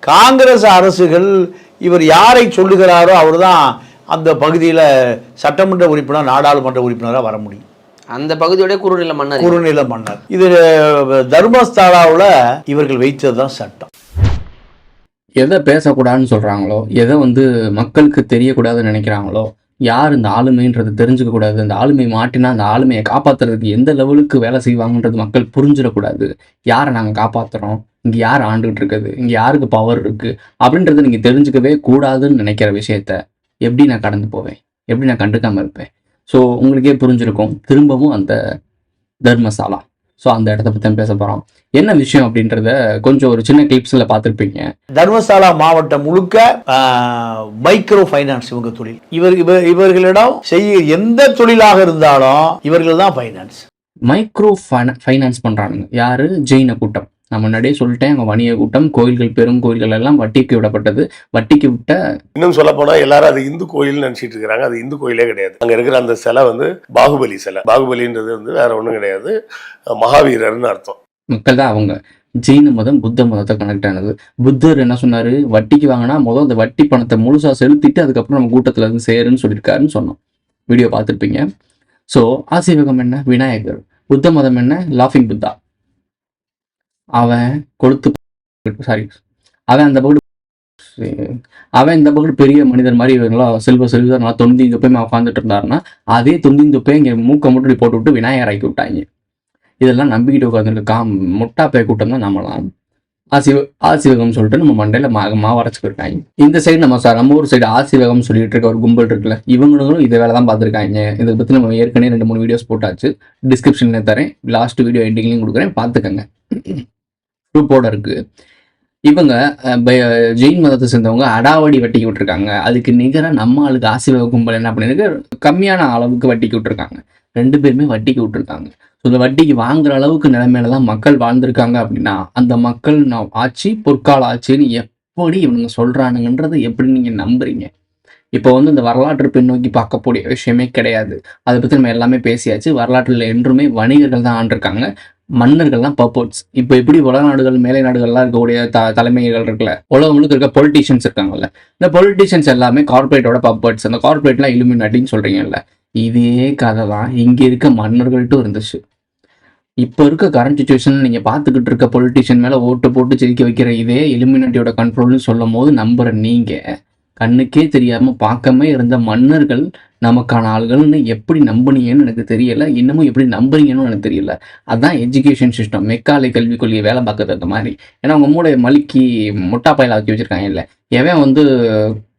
காங்கிரஸ் அரசுகள் இவர் யாரை சொல்லுகிறாரோ அவர்தான் அந்த பகுதியில் சட்டமன்ற உறுப்பினர் நாடாளுமன்ற உறுப்பினராக வர முடியும். அந்த பகுதியோட குறுநில மன்னர் இது தர்மஸ்தலாவில் இவர்கள் வைத்தது தான் சட்டம். எதை பேசக்கூடாதுன்னு சொல்றாங்களோ, எதை மக்களுக்கு தெரியக்கூடாதுன்னு நினைக்கிறாங்களோ, யார் இந்த ஆளுமைன்றது தெரிஞ்சுக்க கூடாது, அந்த ஆளுமை மாட்டினா அந்த ஆளுமையை காப்பாற்றுறதுக்கு எந்த லெவலுக்கு வேலை செய்வாங்கன்றது மக்கள் புரிஞ்சிடக்கூடாது. யாரை நாங்கள் காப்பாற்றுறோம், இங்கே யார் ஆண்டுகிட்டு இருக்குது, இங்கே யாருக்கு பவர் இருக்குது அப்படின்றத நீங்கள் தெரிஞ்சுக்கவே கூடாதுன்னு நினைக்கிற விஷயத்த எப்படி நான் கடந்து போவேன், எப்படி நான் கண்டுக்காமல் இருப்பேன்? ஸோ உங்களுக்கே புரிஞ்சிருக்கும். திரும்பவும் அந்த தர்மசாலா, ஸோ அந்த இடத்த பற்றி பேச போகிறோம். என்ன விஷயம் அப்படின்றத கொஞ்சம் ஒரு சின்ன கிளிப்ஸில் பார்த்துருப்பீங்க. தர்மசாலா மாவட்டம் முழுக்க மைக்ரோ ஃபைனான்ஸ் இவங்க தொழில். இவர்களிடம் செய்ய எந்த தொழிலாக இருந்தாலும் இவர்கள் தான் ஃபைனான்ஸ். மைக்ரோ ஃபைனான்ஸ் பண்ணுறானுங்க யாரு? ஜெயின கூட்டம். நான் முன்னாடியே சொல்லிட்டேன், அங்கே வணிக கூட்டம், கோயில்கள், பெரும் கோயில்கள் எல்லாம் வட்டிக்கு விடப்பட்டது. வட்டிக்கு விட்ட, இன்னும் சொல்ல போனா எல்லாரும் அது இந்து கோயில் நினைச்சிட்டு இருக்கிறாங்க. அது இந்து கோயிலே கிடையாது. அங்க இருக்கிற அந்த சிலை பாகுபலி சிலை. பாகுபலின்றது வேற ஒன்றும் கிடையாது, மகாவீரர்னு அர்த்தம். மக்கள் தான் அவங்க. ஜெயின மதம் புத்த மதத்தை கனெக்ட் ஆனது. புத்தர் என்ன சொன்னாரு? வட்டிக்கு வாங்கினா முதல் அந்த வட்டி பணத்தை முழுசா செலுத்திட்டு அதுக்கப்புறம் நம்ம கூட்டத்துல இருந்து சேருன்னு சொல்லியிருக்காருன்னு சொன்னோம். வீடியோ பார்த்துருப்பீங்க. ஸோ ஆசீவகம் என்ன? விநாயகர். புத்த மதம் என்ன? லாஃபிங் புத்தா. அவன் இந்த பக்கம் பெரிய மனிதர் மாதிரி இவங்களாம் செல்வ நல்லா தொந்தி தொப்பையுமா உட்காந்துட்டு இருந்தாருன்னா, அதே தொந்தி தொப்பையை இங்கே மூக்க முட்டி போட்டு விட்டு விநாயகர் ஆக்கி விட்டாங்க. இதெல்லாம் நம்பிக்கிட்டு உட்காந்துருக்கு முட்டா பே கூட்டம் தான் நம்மளாம். ஆசீவகம் சொல்லிட்டு நம்ம மண்டையில மாவரைச்சு போயிருக்காங்க. இந்த சைடு நம்ம ஊர் சைடு ஆசீவகம் சொல்லிட்டு இருக்க ஒரு கும்பல் இருக்குல்ல, இவங்களும் இதை வேலை தான் பார்த்துருக்காங்க. இதை பற்றி நம்ம ஏற்கனவே 2-3 வீடியோஸ் போட்டாச்சு. டிஸ்கிரிப்ஷன்ல தரேன், லாஸ்ட் வீடியோ எண்டிங்லையும் கொடுக்குறேன், பார்த்துக்கங்க. குரூப்போட இருக்கு. இவங்க ஜெயின் மதத்தை சேர்ந்தவங்க அடாவடி வட்டிக்கு விட்டுருக்காங்க. அதுக்கு நிகராக நம்ம ஆளுக்கு ஆசீர்வாத கும்பல் என்ன பண்ணிருக்கு, கம்மியான அளவுக்கு வட்டிக்கு விட்டுருக்காங்க. 2 பேருமே வட்டிக்கு விட்டுருக்காங்க. ஸோ இந்த வட்டிக்கு வாங்குற அளவுக்கு நிலைமையில தான் மக்கள் வாழ்ந்திருக்காங்க. அப்படின்னா அந்த மக்கள் ஆட்சி பொற்கால ஆட்சின்னு எப்படி இவனுங்க சொல்றானுங்கன்றது எப்படி நீங்க நம்புறீங்க? இப்போ இந்த வரலாற்று பின்னோக்கி பார்க்கக்கூடிய விஷயமே கிடையாது. அதை பற்றி நம்ம எல்லாமே பேசியாச்சு. வரலாற்றில் என்றுமே வணிகர்கள் தான் ஆண்டிருக்காங்க, மன்னர்கள் தான் பர்போட்ஸ். இப்போ எப்படி உலக நாடுகள், மேலை நாடுகள்லாம் இருக்கக்கூடிய தலைமைகள் இருக்குல்ல, உலகம் முழுக்க இருக்க பொலிட்டீஷியன்ஸ் இருக்காங்கல்ல, இந்த பொலிட்டீஷியன்ஸ் எல்லாமே கார்பரேட்டோட பர்போட்ஸ். அந்த கார்பரேட்லாம் இலுமினாட்டின்னு சொல்றீங்கல்ல, இதே கதை தான் இங்கே இருக்க மன்னர்கள்ட்டும் இருந்துச்சு. இப்போ இருக்க கரண்ட் சுச்சுவேஷன் நீங்கள் பார்த்துக்கிட்டு இருக்க பொலிட்டீஷியன் மேலே ஓட்டு போட்டு ஜெயிக்க வைக்கிற இதே இலுமினாட்டியோட கண்ட்ரோல்னு சொல்லும் போது நம்புற நீங்கள், கண்ணுக்கே தெரியாமல் பார்க்காம இருந்த மன்னர்கள் நமக்கான ஆள்கள்னு எப்படி நம்புனீங்கன்னு எனக்கு தெரியல. இன்னமும் எப்படி நம்புறீங்கன்னு எனக்கு தெரியல. அதுதான் எஜுகேஷன் சிஸ்டம், மெக்காலை கல்விக் கொள்கையை வேலை பார்க்குறது அந்த மாதிரி. ஏன்னா அவங்க மூளையை மலிக்கி முட்டா பயில ஆக்கி வச்சிருக்காங்க. இல்லை எவன்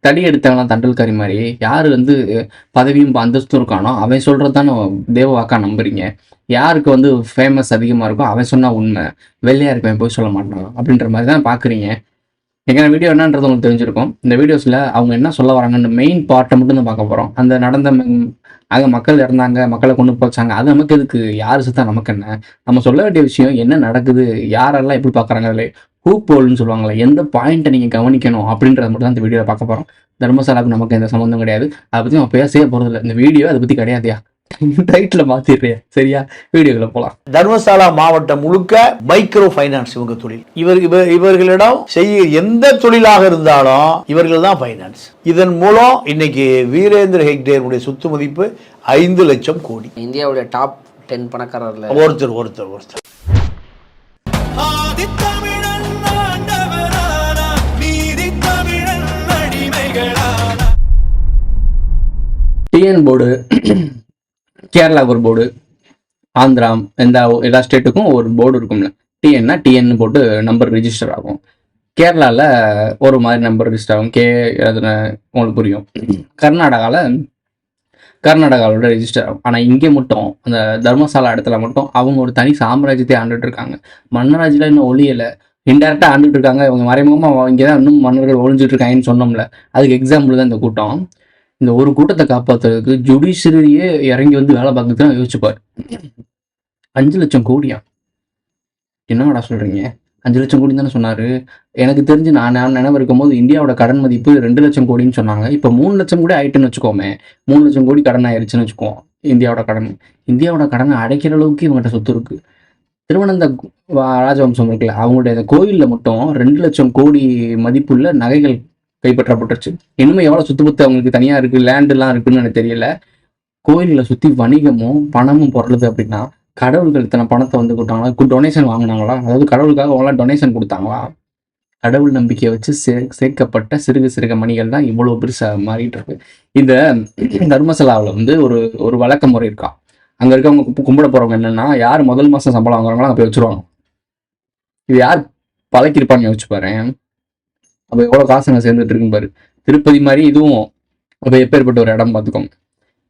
தடி எடுத்தவனா தண்டல்காரி மாதிரி, யார் பதவியும் அந்தஸ்தும் இருக்கானோ அவன் சொல்கிறது தானே தேவ வாக்கா நம்புறீங்க. யாருக்கு ஃபேமஸ் அதிகமாக இருக்கோ அவன் சொன்னால் உண்மை, வெள்ளையா இருப்பேன் போய் சொல்ல மாட்டான் அப்படின்ற மாதிரி தான் பார்க்குறீங்க. எங்கள் வீடியோ என்னன்றது உங்களுக்கு தெரிஞ்சிருக்கும். இந்த வீடியோஸில் அவங்க என்ன சொல்ல வராங்கன்னு மெயின் பார்ட்டை மட்டும் தான் பார்க்க போகிறோம். அந்த நடந்த அங்கே மக்கள் இறந்தாங்க, மக்களை கொண்டு போச்சாங்க, அது நமக்கு எதுக்கு? யார் செத்தா நமக்கு என்ன? நம்ம சொல்ல வேண்டிய விஷயம் என்ன நடக்குது, யாரெல்லாம் எப்படி பார்க்குறாங்க, அதில் ஹூப் போல்னு சொல்லுவாங்களே, எந்த பாயிண்ட்டை நீங்கள் கவனிக்கணும் அப்படின்றத மட்டும் தான் இந்த வீடியோவில் பார்க்க போகிறோம். தர்மசாலாவுக்கு நமக்கு எந்த சம்மந்தம் கிடையாது. அதை பற்றி நம்ம பேசவே போகிறதில்ல. இந்த வீடியோ அதை பற்றி கிடையாதுயா, டைட்டில் மாற்றிடுறேன் சரியா? வீடியோக்குள்ள போகலாம். தர்மசாலா மாவட்டம் முழுக்க மைக்ரோ ஃபைனான்ஸ் இவங்க தொழில். இவர்களிடம் செய்ய எந்த தொழிலாக இருந்தாலும் இவர்கள் தான் ஃபைனான்ஸ். இதன் மூலம் இன்னைக்கு வீரேந்திர ஹெக்டேருடைய சொத்து மதிப்பு 5 லட்சம் கோடி. இந்தியாவுடைய டாப் 10 பணக்காரர்ல ஒருத்தர். டிஎன் போர்டு, கேரளாவுக்கு ஒரு போர்டு, ஆந்திரா, எல்லா ஸ்டேட்டுக்கும் ஒரு போர்டு இருக்கும்ல. டிஎன்னா டிஎன் போட்டு நம்பர் ரிஜிஸ்டர் ஆகும். கேரளாவில் ஒரு மாதிரி நம்பர் ரிஜிஸ்டர் ஆகும். உங்களுக்கு புரியும். கர்நாடகாவோட ரிஜிஸ்டர் ஆகும். ஆனால் இங்கே மட்டும் அந்த தர்மசாலா இடத்துல மட்டும் அவங்க ஒரு தனி சாம்ராஜ்யத்தை ஆண்டுட்டு இருக்காங்க. மன்னராஜில் இன்னும் ஒளியலை, இன்டெரக்டாக ஆண்டுட்டு இருக்காங்க. இவங்க மறைமுகமாக இங்கே தான் இன்னும் மன்னர்கள் ஒழிஞ்சிட்டு இருக்காங்கன்னு சொன்னோம்ல, அதுக்கு எக்ஸாம்பிள் தான் இந்த கூட்டம். இந்த ஒரு கூட்டத்தை காப்பாற்றுறதுக்கு ஜுடிஷியரியே இறங்கி வேலை பார்க்குறதுதான் யோசிச்சுப்பார். 5 லட்சம் கோடியா? என்னடா சொல்றீங்க? 5 லட்சம் கோடி தானே சொன்னாரு. எனக்கு தெரிஞ்சு நான் நினைவு இருக்கும் போது இந்தியாவோட கடன் மதிப்பு 2 லட்சம் கோடின்னு சொன்னாங்க. இப்போ 3 லட்சம் கோடி ஆயிட்டுன்னு வச்சுக்கோமே. 3 லட்சம் கோடி கடன் ஆயிடுச்சுன்னு வச்சுக்கோம். இந்தியாவோட கடனை அடைக்கிற அளவுக்கு இவங்ககிட்ட சொத்து இருக்கு. திருவனந்த ராஜவம்சம் இருக்குல்ல, அவங்களுடைய அந்த கோயிலில் மட்டும் 2 லட்சம் கோடி மதிப்புள்ள நகைகள் கைப்பற்றப்பட்டுருச்சு. இன்னுமே எவ்வளோ சுத்தபுத்து அவங்களுக்கு தனியாக இருக்குது, லேண்டுலாம் இருக்குன்னு எனக்கு தெரியல. கோயிலில் சுற்றி வணிகமும் பணமும் பொருளுது அப்படின்னா கடவுள்கள் இத்தனை பணத்தை வந்து கொடுத்தாங்களா, டொனேஷன் வாங்கினாங்களா, அதாவது கடவுளுக்காக அவங்களாம் டொனேஷன் கொடுத்தாங்களா? கடவுள் நம்பிக்கையை வச்சு சேர்க்கப்பட்ட சிறுக மணிகள் தான் இவ்வளோ பெருசாக மாறிட்டு இருக்கு. இந்த தர்மசலாவில் வந்து ஒரு வழக்க முறை இருக்கா. அங்கே இருக்கவங்க கும்பிட போகிறவங்க என்னன்னா, யார் முதல் மாதம் சம்பளம் வாங்குறாங்களோ அங்கே போய் வச்சுருவாங்க. இது யார் பழக்கிருப்பான்னு யோசிச்சு பாரு. அப்போ எவ்வளோ காசு அங்கே சேர்ந்துட்டு இருக்குன்னு பாரு. திருப்பதி மாதிரி இதுவும் அப்போ எப்பேற்பட்ட ஒரு இடம் பார்த்துக்கோங்க.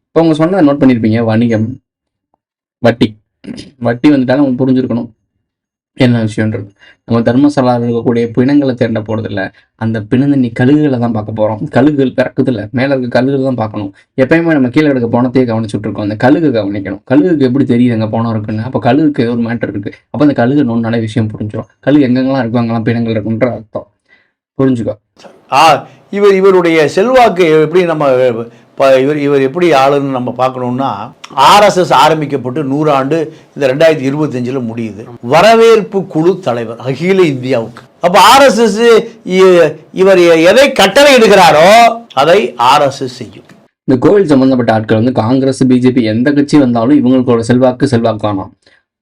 இப்போ அவங்க சொன்னதை நோட் பண்ணியிருப்பீங்க, வணிகம், வட்டி வந்துட்டாலும் அவங்க புரிஞ்சிருக்கணும் என்ன விஷயன்றது. நம்ம தர்மசாலாவில் இருக்கக்கூடிய பிணங்களை தேண்ட போறதில்ல, அந்த பிணந்தண்ணி கழுகுகளை தான் பார்க்க போறோம். கழுகுகள் பிறக்குதில்ல, மேல இருக்க கழுகுகள் தான் பார்க்கணும். எப்பயுமே நம்ம கீழே இருக்க பணத்தையே கவனிச்சுட்டு இருக்கோம், அந்த கழுகு கவனிக்கணும். கழுகுக்கு எப்படி தெரியுது அங்கே பணம் இருக்குன்னு? அப்போ கழுகுக்கு ஏதோ ஒரு மேட்டர் இருக்கு. அப்போ அந்த கழுகு நோன்னாலே விஷயம் புரிஞ்சிடும். கழுகு எங்கெங்கெல்லாம் இருக்கும் அங்கெல்லாம் பிணங்கள் இருக்குன்ற அர்த்தம். புரிஞ்சுக்கோ. இவருடைய செல்வாக்கு எப்படி நம்ம இவர் எப்படி ஆளுன்னு நம்ம பார்க்கணும்னா, ஆர்எஸ்எஸ் ஆரம்பிக்கப்பட்டு 100 ஆண்டு இந்த 2025 முடியுது. வரவேற்பு குழு தலைவர் அகில இந்தியாவுக்கு. அப்ப ஆர்எஸ்எஸ் இவர் எதை கட்டளை எடுக்கிறாரோ அதை ஆர்எஸ்எஸ் செய்யும். இந்த கோவில் சம்பந்தப்பட்ட ஆட்கள் வந்து காங்கிரஸ், பிஜேபி எந்த கட்சி வந்தாலும் இவங்களோட செல்வாக்கு வேணாம்.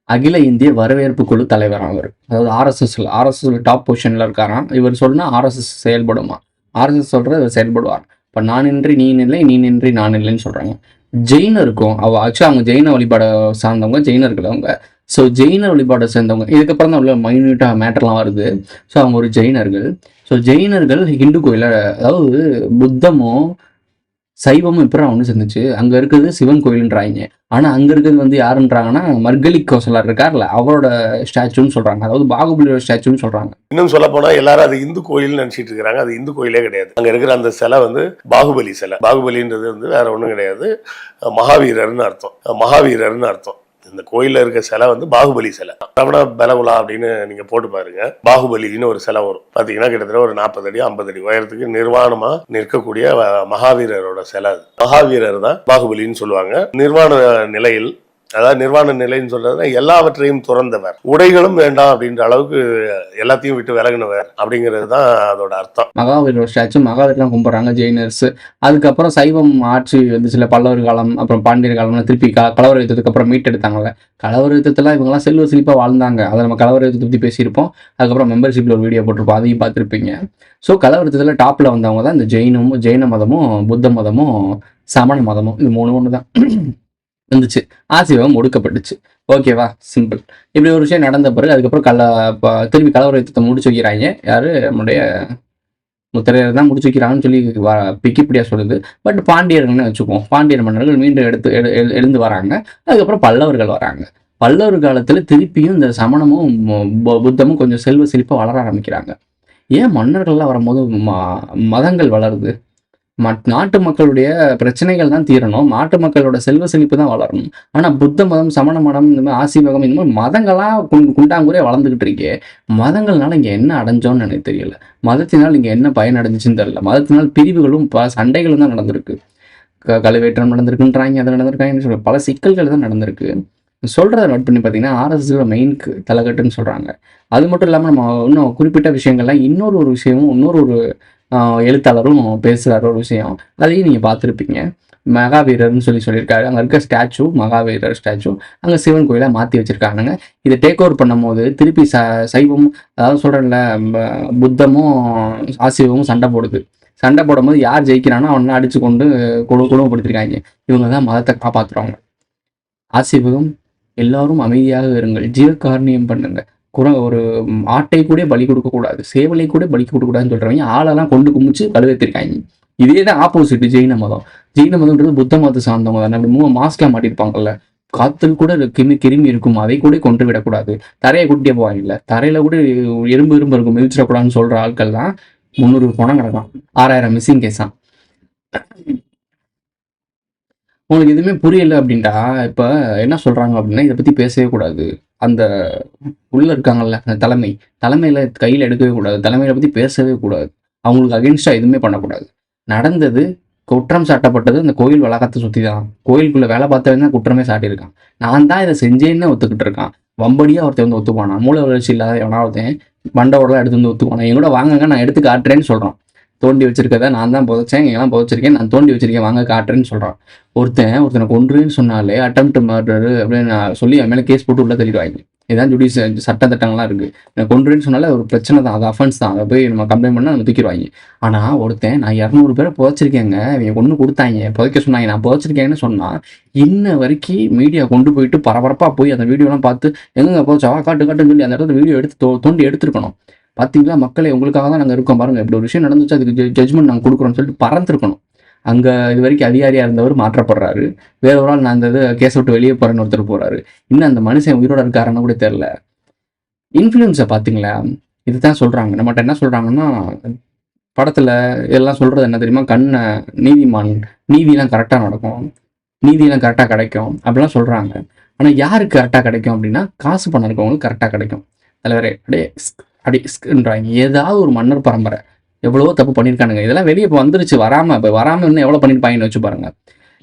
அகில இந்திய வரவேற்பு குழு தலைவர் அவர், அதாவது ஆர்எஸ்எஸ் டாப் பொசிஷன்ல இருக்காராம். இவர் சொன்னா ஆர்எஸ்எஸ் செயல்படுமா, ஆர்எஸ்எஸ் சொல்றது இவர் செயல்படுவார். இப்போ நானின்றி நீ இல்லை, நீ நின்றி நான் இல்லைன்னு சொல்றாங்க. ஜெயினருக்கும் ஆக்சுவலாக அவங்க ஜெயின வழிபாடை சார்ந்தவங்க, ஜெயினர்கள் அவங்க. ஸோ ஜெயின வழிபாடை சேர்ந்தவங்க, இதுக்கப்புறம் தான் உள்ள மைன்யூட்டாக மேட்டர்லாம் வருது. ஸோ அவங்க ஒரு ஜெயினர்கள். ஸோ ஜெயினர்கள் ஹிந்து கோயில, அதாவது புத்தமும் சைவமும் இப்போ ஒன்று சேர்ந்துச்சு. அங்கே இருக்கிறது சிவன் கோயில்ன்றாங்க. ஆனால் அங்கே இருக்கிறது வந்து யாருன்றாங்கன்னா மர்கலிக் கோசலர் இருக்கார்ல, அவரோட ஸ்டாச்சுன்னு சொல்கிறாங்க. அதாவது பாகுபலியோட ஸ்டாச்சுன்னு சொல்கிறாங்க. இன்னும் சொல்ல போனால் எல்லாரும் அது இந்து கோயில்னு நினச்சிட்டு இருக்கிறாங்க. அது இந்து கோயிலே கிடையாது. அங்கே இருக்கிற அந்த சிலை வந்து பாகுபலி சிலை. பாகுபலின்றது வந்து வேற ஒன்றும் கிடையாது, மகாவீரர்னு அர்த்தம். இந்த கோயில்ல இருக்க சிலை வந்து பாகுபலி சிலை. ரமண பலகுலா அப்படின்னு நீங்க போட்டு பாருங்க, பாகுபலின்னு ஒரு சிலை வரும். பாத்தீங்கன்னா கிட்டத்தட்ட ஒரு 40 அடி 50 அடி உயரத்துக்கு நிர்வாணமா நிற்கக்கூடிய மகாவீரரோட சிலை. மகாவீரர் தான் பாகுபலின்னு சொல்லுவாங்க. நிர்வாண நிலையில், அதாவது நிர்வாண நிலைன்னு சொல்றதுன்னா எல்லாவற்றையும் துறந்தவர், உடைகளும் வேண்டாம் அப்படின்ற அளவுக்கு எல்லாத்தையும் விட்டு விலகினவர் அப்படிங்கிறது தான் அதோட அர்த்தம். மகாவீரர் ஸ்டாச்சு, மகாவீரெலாம் கும்பிட்றாங்க ஜெயினர்ஸ். அதுக்கப்புறம் சைவம் ஆட்சி வந்து சில பல்லவர் காலம், அப்புறம் பாண்டியர் காலம்லாம் திருப்பி கலவர யுத்தத்துக்கு அப்புறம் மீட்டெடுத்தாங்கல்ல. கலவர யுத்தத்தெல்லாம் இவங்கெல்லாம் செல்வ செழிப்பாக வாழ்ந்தாங்க. அதை நம்ம கலவர யுத்தத்தை பற்றி பேசியிருப்போம். அதுக்கப்புறம் மெம்பர்ஷிப்பில் ஒரு வீடியோ போட்டிருப்போம், அதையும் பார்த்துருப்பீங்க. ஸோ கலவர யுத்தத்தில் டாப்பில் வந்தவங்க தான் இந்த ஜெயின மதமும் புத்த மதமும் சமண மதமும். இது 3 ஒன்று தான் இருந்துச்சு. ஆசிவகம் ஒடுக்கப்பட்டுச்சு. ஓகேவா, சிம்பிள். இப்படி ஒரு விஷயம் நடந்த பிறகு அதுக்கப்புறம் திரும்பி கலவர யுத்தத்தை முடிச்சு வைக்கிறாங்க. யாரு? நம்முடைய முத்திரையர் தான் முடிச்சு வைக்கிறாங்கன்னு சொல்லி பிக்கிப்படியா சொல்லுது. பட் பாண்டியர்கள்னு வச்சுக்குவோம். பாண்டியர் மன்னர்கள் மீண்டும் எழுந்து வராங்க. அதுக்கப்புறம் பல்லவர்கள் வராங்க. பல்லவர் காலத்துல திருப்பியும் இந்த சமணமும் புத்தமும் கொஞ்சம் செல்வ செழிப்பா வளர ஆரம்பிக்கிறாங்க. ஏன் மன்னர்கள்லாம் வரும்போது மதங்கள் வளருது? நாட்டு மக்களுடைய பிரச்சனைகள் தான் தீரணும், நாட்டு மக்களோட செல்வ செழிப்பு தான் வளரணும். ஆனா புத்த மதம், சமண மதம், இந்த மாதிரி ஆசிவகம், இந்த மாதிரி மதங்கள்லாம் குண்டாங்குறையா வளர்ந்துகிட்டு இருக்கே. மதங்கள்னால இங்க என்ன அடைஞ்சோன்னு எனக்கு தெரியல. மதத்தினால் இங்க என்ன பயன் அடைஞ்சிச்சுன்னு தெரியல. மதத்தினால் பிரிவுகளும் சண்டைகளும் தான் நடந்திருக்கு. கழுவேற்றம் நடந்திருக்குன்றாங்க, அது நடந்திருக்காங்கன்னு சொல்ல பல சிக்கல்கள் தான் நடந்திருக்கு. சொல்றதை நோட் பண்ணி பார்த்தீங்கன்னா ஆர்எஸ்எஸோட மெயின் தலைகட்டுன்னு சொல்றாங்க. அது மட்டும் இல்லாமல் நம்ம இன்னும் குறிப்பிட்ட விஷயங்கள்லாம் இன்னொரு விஷயமும் இன்னொரு எழுத்தாளரும் பேசுகிறார் ஒரு விஷயம், அதையும் நீங்கள் பார்த்துருப்பீங்க. மகாவீரர்னு சொல்லியிருக்காரு. அங்கே இருக்க ஸ்டாச்சு மகாவீரர் ஸ்டாச்சு அங்கே சிவன் கோயிலாக மாற்றி வச்சுருக்காங்க. இதை டேக் ஓவர் பண்ணும்போது திருப்பி சைவம், அதாவது சொல்கிறேன்ல, புத்தமும் ஆசிவமும் சண்டை போடும்போது யார் ஜெயிக்கிறானோ அவனை அடித்து கொண்டு குழுப்படுத்திருக்காங்க. இவங்க தான் மதத்தை காப்பாற்றுறவங்க. ஆசிவகம், எல்லாரும் அமைதியாக இருங்கள், ஜீவகாரணியம் பண்ணுங்க, ஒரு ஆட்டை கூட பலி கொடுக்கக்கூடாது, சேவலை கூட பலி கொடுக்கக்கூடாதுன்னு சொல்றவங்க ஆளெல்லாம் கொண்டு குமிச்சு கழுவேற்றிருக்காங்க. இதே தான் ஆப்போசிட் ஜெயின மதம்ன்றது புத்த மதத்தை சார்ந்தவங்க தான். அப்படி மாஸ்க்லாம் மாட்டிருப்பாங்கல்ல, காத்தில் கூட கிருமி இருக்கும், அதை கூட கொண்டு விடக்கூடாது, தரையை கூட்டியே போவாங்க, இல்லை தரையில கூட எறும்பு இருக்கும், மிதிச்சிடக்கூடாதுன்னு சொல்ற ஆட்கள் தான் 300 பணம் கிடக்கும், 6000 மிஸ்ஸிங் கேஸா. உங்களுக்கு எதுவுமே புரியல அப்படின்ட்டா இப்ப என்ன சொல்றாங்க அப்படின்னா, இதை பத்தி பேசவே கூடாது. அந்த உள்ள இருக்காங்கல்ல அந்த தலைமையில கையில் எடுக்கவே கூடாது, தலைமையில பத்தி பேசவே கூடாது, அவங்களுக்கு அகென்ஸ்டா எதுவுமே பண்ணக்கூடாது. நடந்தது, குற்றம் சாட்டப்பட்டது அந்த கோயில் வளாகத்தை சுற்றி தான். கோயிலுக்குள்ள வேலை பார்த்தவன் தான் குற்றமே சாட்டியிருக்கான். நான் தான் இதை செஞ்சேன்னு ஒத்துக்கிட்டு இருக்கான். வம்படியாக ஒருத்தன் வந்து ஒத்துக்குவானா, மூளை வளர்ச்சி இல்லாத எவனா ஒருத்தன் மண்டவோடலாம் எடுத்து வந்து ஒத்துக்குவானா, என் கூட வாங்கங்க நான் எடுத்து காட்டுறேன்னு சொல்கிறான். தோண்டி வச்சிருக்கதை நான் தான் புதைச்சேன், எங்கெல்லாம் புதைச்சிருக்கேன், நான் தோண்டி வச்சிருக்கேன், வாங்க காட்டுறேன்னு சொல்கிறான். ஒருத்தனை கொன்றுன்னு சொன்னாலே அட்டெம்ப்ட் மர்டர் அப்படின்னு நான் சொல்லி அவன் மேலே கேஸ் போட்டு உள்ள தள்ளிடுவாங்க. இதான் சட்ட திட்டங்கள்லாம் இருக்குது. எனக்கு கொன்றுன்னு சொன்னாலே ஒரு பிரச்சனை தான், அது அஃபென்ஸ் தான், அதை போய் நம்ம கம்ப்ளைண்ட் பண்ணால் நம்ம தூக்கிடுவாங்க. ஆனால் ஒருத்தன் நான் 200 பேரை புதைச்சிருக்கேங்க, இவங்க கொண்டு கொடுத்தாங்க, புதைக்க சொன்னாங்க, நான் புதைச்சிருக்கேன்னு சொன்னால் இன்ன வரைக்கும் மீடியா கொண்டு போயிட்டு பரபரப்பாக போய் அந்த வீடியோலாம் பார்த்து எங்கெங்க புதைச்சா காட்டுன்னு சொல்லி அந்த இடத்துல வீடியோ எடுத்து தோண்டி எடுத்துருக்கணும். பார்த்தீங்களா மக்களே, உங்களுக்காக தான் நாங்கள் இருக்கோம் பாருங்கள், இப்படி ஒரு விஷயம் நடந்துச்சு, அதுக்கு ஜட்ஜ்மெண்ட் நாங்கள் கொடுக்குறோம்னு சொல்லிட்டு பறந்துருக்கணும். அங்கே இது வரைக்கும் அதிகாரியாக இருந்தவர் மாற்றப்படுறாரு, வேற ஒரு ஆள் நான் அந்த இது கேஸை விட்டு வெளியே போகிறேன்னு ஒருத்தர் போகிறாரு. இன்னும் அந்த மனுஷன் உயிரோட இருக்காருன்னு கூட தெரியல. இன்ஃப்ளூயன்ஸை பார்த்தீங்களா, இதுதான் சொல்கிறாங்க நம்மகிட்ட. என்ன சொல்கிறாங்கன்னா, படத்தில் இதெல்லாம் சொல்கிறது என்ன தெரியுமா, நீதியெல்லாம் கரெக்டாக நடக்கும், நீதியெல்லாம் கரெக்டாக கிடைக்கும் அப்படிலாம் சொல்கிறாங்க. ஆனால் யாருக்கு கரெக்டாக கிடைக்கும் அப்படின்னா, காசு பணம் இருக்கவங்களுக்கு கரெக்டாக கிடைக்கும். தலைவரே அப்படின்றாங்க. ஏதாவது ஒரு மன்னர் பரம்பரை எவ்வளவோ தப்பு பண்ணியிருக்கானுங்க, இதெல்லாம் வெளியே இப்போ வந்துருச்சு. வராமல் இன்னும் எவ்வளோ பண்ணியிருப்பாங்கன்னு வச்சு பாருங்க.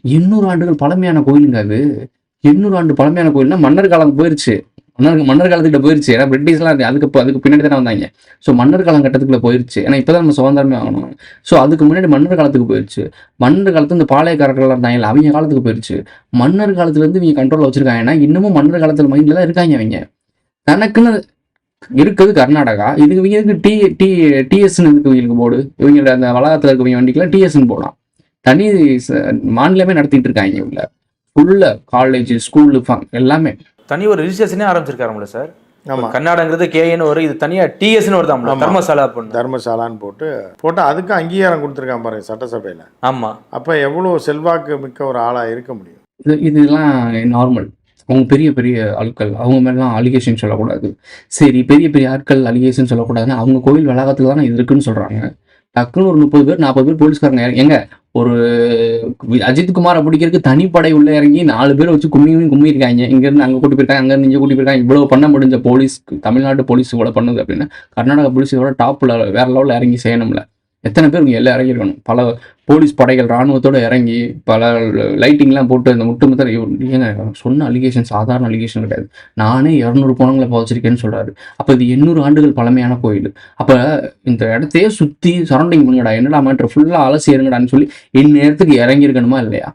800 ஆண்டுகள் பழமையான கோயிலுங்க அது. 800 ஆண்டு பழமையான கோயில்னா மன்னர் காலம் போயிருச்சு, மன்னர் காலத்துக்கிட்ட போயிருச்சு. ஏன்னா பிரிட்டிஷ்லாம் அதுக்கு பின்னாடி தானே வந்தாங்க. ஸோ மன்னர் காலம் கட்டத்துக்குள்ள போயிருச்சு. ஏன்னா இப்போ தான் நம்ம சுதந்திரமே ஆகணும். ஸோ அதுக்கு முன்னாடி மன்னர் காலத்துக்கு போயிருச்சு. மன்னர் காலத்து இந்த பாளையக்காரர்கள் இருந்தாங்க, அவங்க காலத்துக்கு போயிருச்சு. மன்னர் காலத்துலேருந்து இவங்க கண்ட்ரோலில் வச்சிருக்காங்கன்னா இன்னமும் மன்னர் காலத்தில் மைண்டில் தான் இருக்காங்க. அவங்க தனக்குன்னு இருக்குது கர்நாடகா, இதுக்கு இவங்களுக்கு டிஎஸ்ன்னு இருக்கு, இவங்களுக்கு போர்டு. இவங்களோட அந்த வளாகத்தில் இருக்கவங்க வண்டிக்கெல்லாம் டிஎஸ்ன்னு போடலாம். தனி மாநிலமே நடத்திட்டு இருக்காங்க. இவங்க ஃபுல்லா காலேஜ் ஸ்கூலு எல்லாமே தனி ஒரு ரிஜிஸ்ட்ரேஷனே ஆரம்பிச்சிருக்காருங்களா சார்? ஆமா, கர்நாடகங்கிறது கேஏன்னு ஒரு, இது தனியா டிஎஸ்ன்னு வருது, தர்மசாலான்னு போட்டு அதுக்கு அங்கீகாரம் கொடுத்துருக்கான் பாருங்க சட்டசபையில. ஆமா, அப்ப எவ்வளவு செல்வாக்கு மிக்க ஒரு ஆளா இருக்க முடியும். இதெல்லாம் நார்மல். அவங்க பெரிய பெரிய ஆட்கள், அவங்க மேலாம் அலிகேஷன் சொல்லக்கூடாது. சரி, பெரிய பெரிய ஆட்கள் அலிகேஷன் சொல்லக்கூடாதுன்னா அவங்க கோவில் வளாகத்தில் தானே இது இருக்குன்னு சொல்கிறாங்க. டக்குன்னு ஒரு 30 பேர் 40 பேர் போலீஸ்காரங்க எங்க ஒரு அஜித்குமாரை பிடிக்கிறதுக்கு தனிப்படை உள்ள இறங்கி 4 பேர் வச்சு கும்மியிருக்காங்க. இங்கேருந்து அங்கே கூட்டி போயிருக்காங்க, அங்கேருந்து இங்கே கூட்டி போயிருக்காங்க. இவ்வளோ பண்ண முடிஞ்ச போலீஸ், தமிழ்நாட்டு போலீஸ் இவ்வளோ பண்ணுது அப்படின்னா கர்நாடகா போலீஸ் இதோட டாப்பில் வேற லெவலில் இறங்கி செய்யணும்ல. எத்தனை பேர் இங்கே எல்லாம் இறங்கியிருக்கணும். பல போலீஸ் படைகள் இராணுவத்தோடு இறங்கி பல லைட்டிங்லாம் போட்டு அந்த முட்டுமுத்தர் ஏங்க சொன்ன அலிகேஷன் சாதாரண அலிகேஷன் கிடையாது. நானே 200 பணங்களை புதைச்சிருக்கேன்னு சொல்கிறாரு. அப்போ இது 800 ஆண்டுகள் பழமையான கோயில். அப்போ இந்த இடத்தையே சுற்றி சரௌண்டிங் பண்ணுங்கடா, என்னடா மேட்ரு ஃபுல்லாக அலசி இறங்கடான்னு சொல்லி இந்நேரத்துக்கு இறங்கியிருக்கணுமா இல்லையா?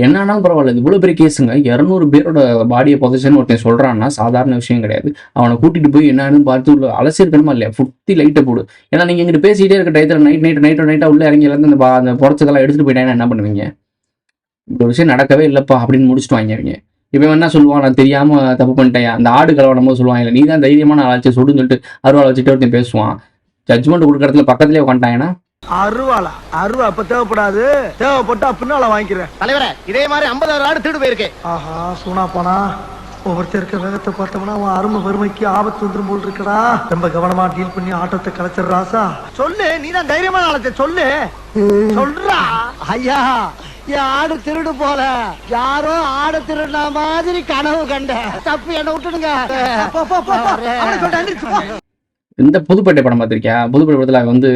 என்னானாலும் பரவாயில்ல, இது இவ்வளோ பெரிய கேஸுங்க. 200 பேரோட பாடியை புதைச்சேன்னு ஒருத்தன் சொல்கிறான்னா சாதாரண விஷயம் கிடையாது. அவனை கூட்டிகிட்டு போய் என்னன்னு பார்த்து உள்ள அலசிருக்கணுமா இல்லையா? ஃபுட்டி லைட்டை போடு. ஏன்னா நீங்கள் இங்கிட்ட பேசிகிட்டே இருக்க டயத்தில் நைட்டாக உள்ளே இறங்கி இருந்து அந்த புறச்சதெல்லாம் எடுத்துகிட்டு போயிட்டாங்கன்னா என்ன பண்ணுவீங்க? இந்த விஷயம் நடக்கவே இல்லைப்பா அப்படின்னு முடிச்சுட்டு வாங்கிடுவீங்க. இவன் என்ன சொல்லுவான், நான் தெரியாமல் தப்பு பண்ணிட்டேன். அந்த ஆடு கலவரம் போது சொல்லுவாங்க, இல்லை நீ தான் தைரியமான ஆளாச்சு சொல்லுன்னு சொல்லிட்டு அருவாளை வச்சுட்டு ஒருத்தன் பேசுவான். ஜட்ஜ்மெண்ட் கொடுக்குற இடத்துல பக்கத்துலேயே உட்காந்துட்டாங்கன்னா அருவா அப்ப தேவைப்படாது, தேவைப்பட்டா பின்னால வாங்கிக்கிறேன். தலைவரே, இதே மாதிரி 50 ஆடு திருடு போயிருக்கு. ஆஹா, சூனா போனா ஒவ்வொருத்தர் இருக்க வேகத்தை பார்த்தோம்னா அவன் அருமை வறுமைக்கு ஆபத்து வந்துடும் போல் இருக்கடா. ரொம்ப கவனமா டீல் பண்ணி ஆட்டத்தை கலைச்சிடுறாசா. சொல்லு, நீ தான் தைரியமான ஆளத்தை சொல்லு. சொல்றா ஐயா, என் ஆடு திருடு போல, யாரோ ஆடு திருடுன மாதிரி கனவு கண்ட. தப்பு என்ன விட்டுடுங்க. இந்த புதுப்பேட்டை படம் பார்த்திருக்கியா? புதுப்பேட்டை படத்தில் வந்து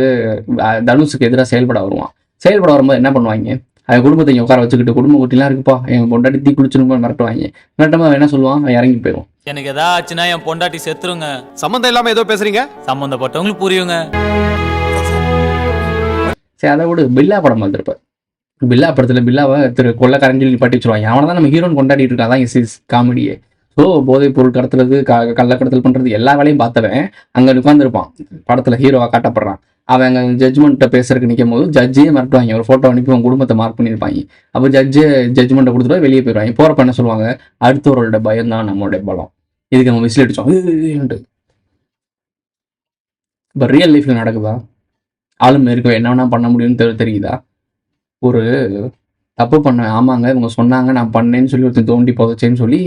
தனுஷுக்கு எதிராக செயல்பட வரும்போது என்ன பண்ணுவாங்க, அவன் குடும்பத்தை இங்கே உட்கார வச்சுக்கிட்டு குடும்ப குட்டிலாம் இருக்குப்பா என் பொண்டாட்டி தீ குளிச்சுன்னு மிரட்டுவாங்க. மிரட்டமா அவன் என்ன சொல்லுவான், அவன் இறங்கி போயிடும். எனக்கு ஏதாச்சுன்னா என் பொண்டாட்டி செத்துருங்க. சம்மந்தம் இல்லாம ஏதோ பேசுறீங்க, சம்மந்தப்பட்டவங்களுக்கு புரியுங்க. சரி, அதை விட பில்லா படம் பார்த்துருப்பார். பில்லா படத்தில் பில்லாவை கொள்ளக்காரன் நிப்பாட்டி வச்சுருவாங்க. அவனை தான் நம்ம ஹீரோன்னு கொண்டாடிட்டு இருக்கான். தான் இஸ் காமெடியே. ஸோ போதைப் பொருள் கடத்துறது, கள்ளக்கடத்தல் பண்ணுறது எல்லா வேலையும் பார்த்தவன் அங்கே உட்காந்துருப்பான். படத்தில் ஹீரோவாக காட்டப்படுறான். அவன் அங்கே ஜட்ஜ்மெண்ட்டை பேசுறதுக்கு நிற்கும் போது ஜட்ஜே மிரட்டுவாங்க. ஒரு ஃபோட்டோ அனுப்பி அவன் குடும்பத்தை மார்க் பண்ணியிருப்பாங்க. அப்போ ஜட்ஜ்மெண்ட்டை கொடுத்துட்டு வெளியே போயிடுவாங்க. போகிறப்ப என்ன சொல்லுவாங்க, அடுத்தவரோட பயம் தான் நம்மளுடைய பலம், இதுக்கு நம்ம விசில் அடித்தோம். இப்போ ரியல் லைஃப்பில் நடக்குதா? ஆளுமை இருக்க என்ன வேணா பண்ண முடியும்னு தெரியுதா? ஒரு தப்பு பண்ணேன், ஆமாங்க இவங்க சொன்னாங்க நான் பண்ணேன்னு சொல்லி ஒருத்தன் தோண்டி புதைச்சேன்னு சொல்லி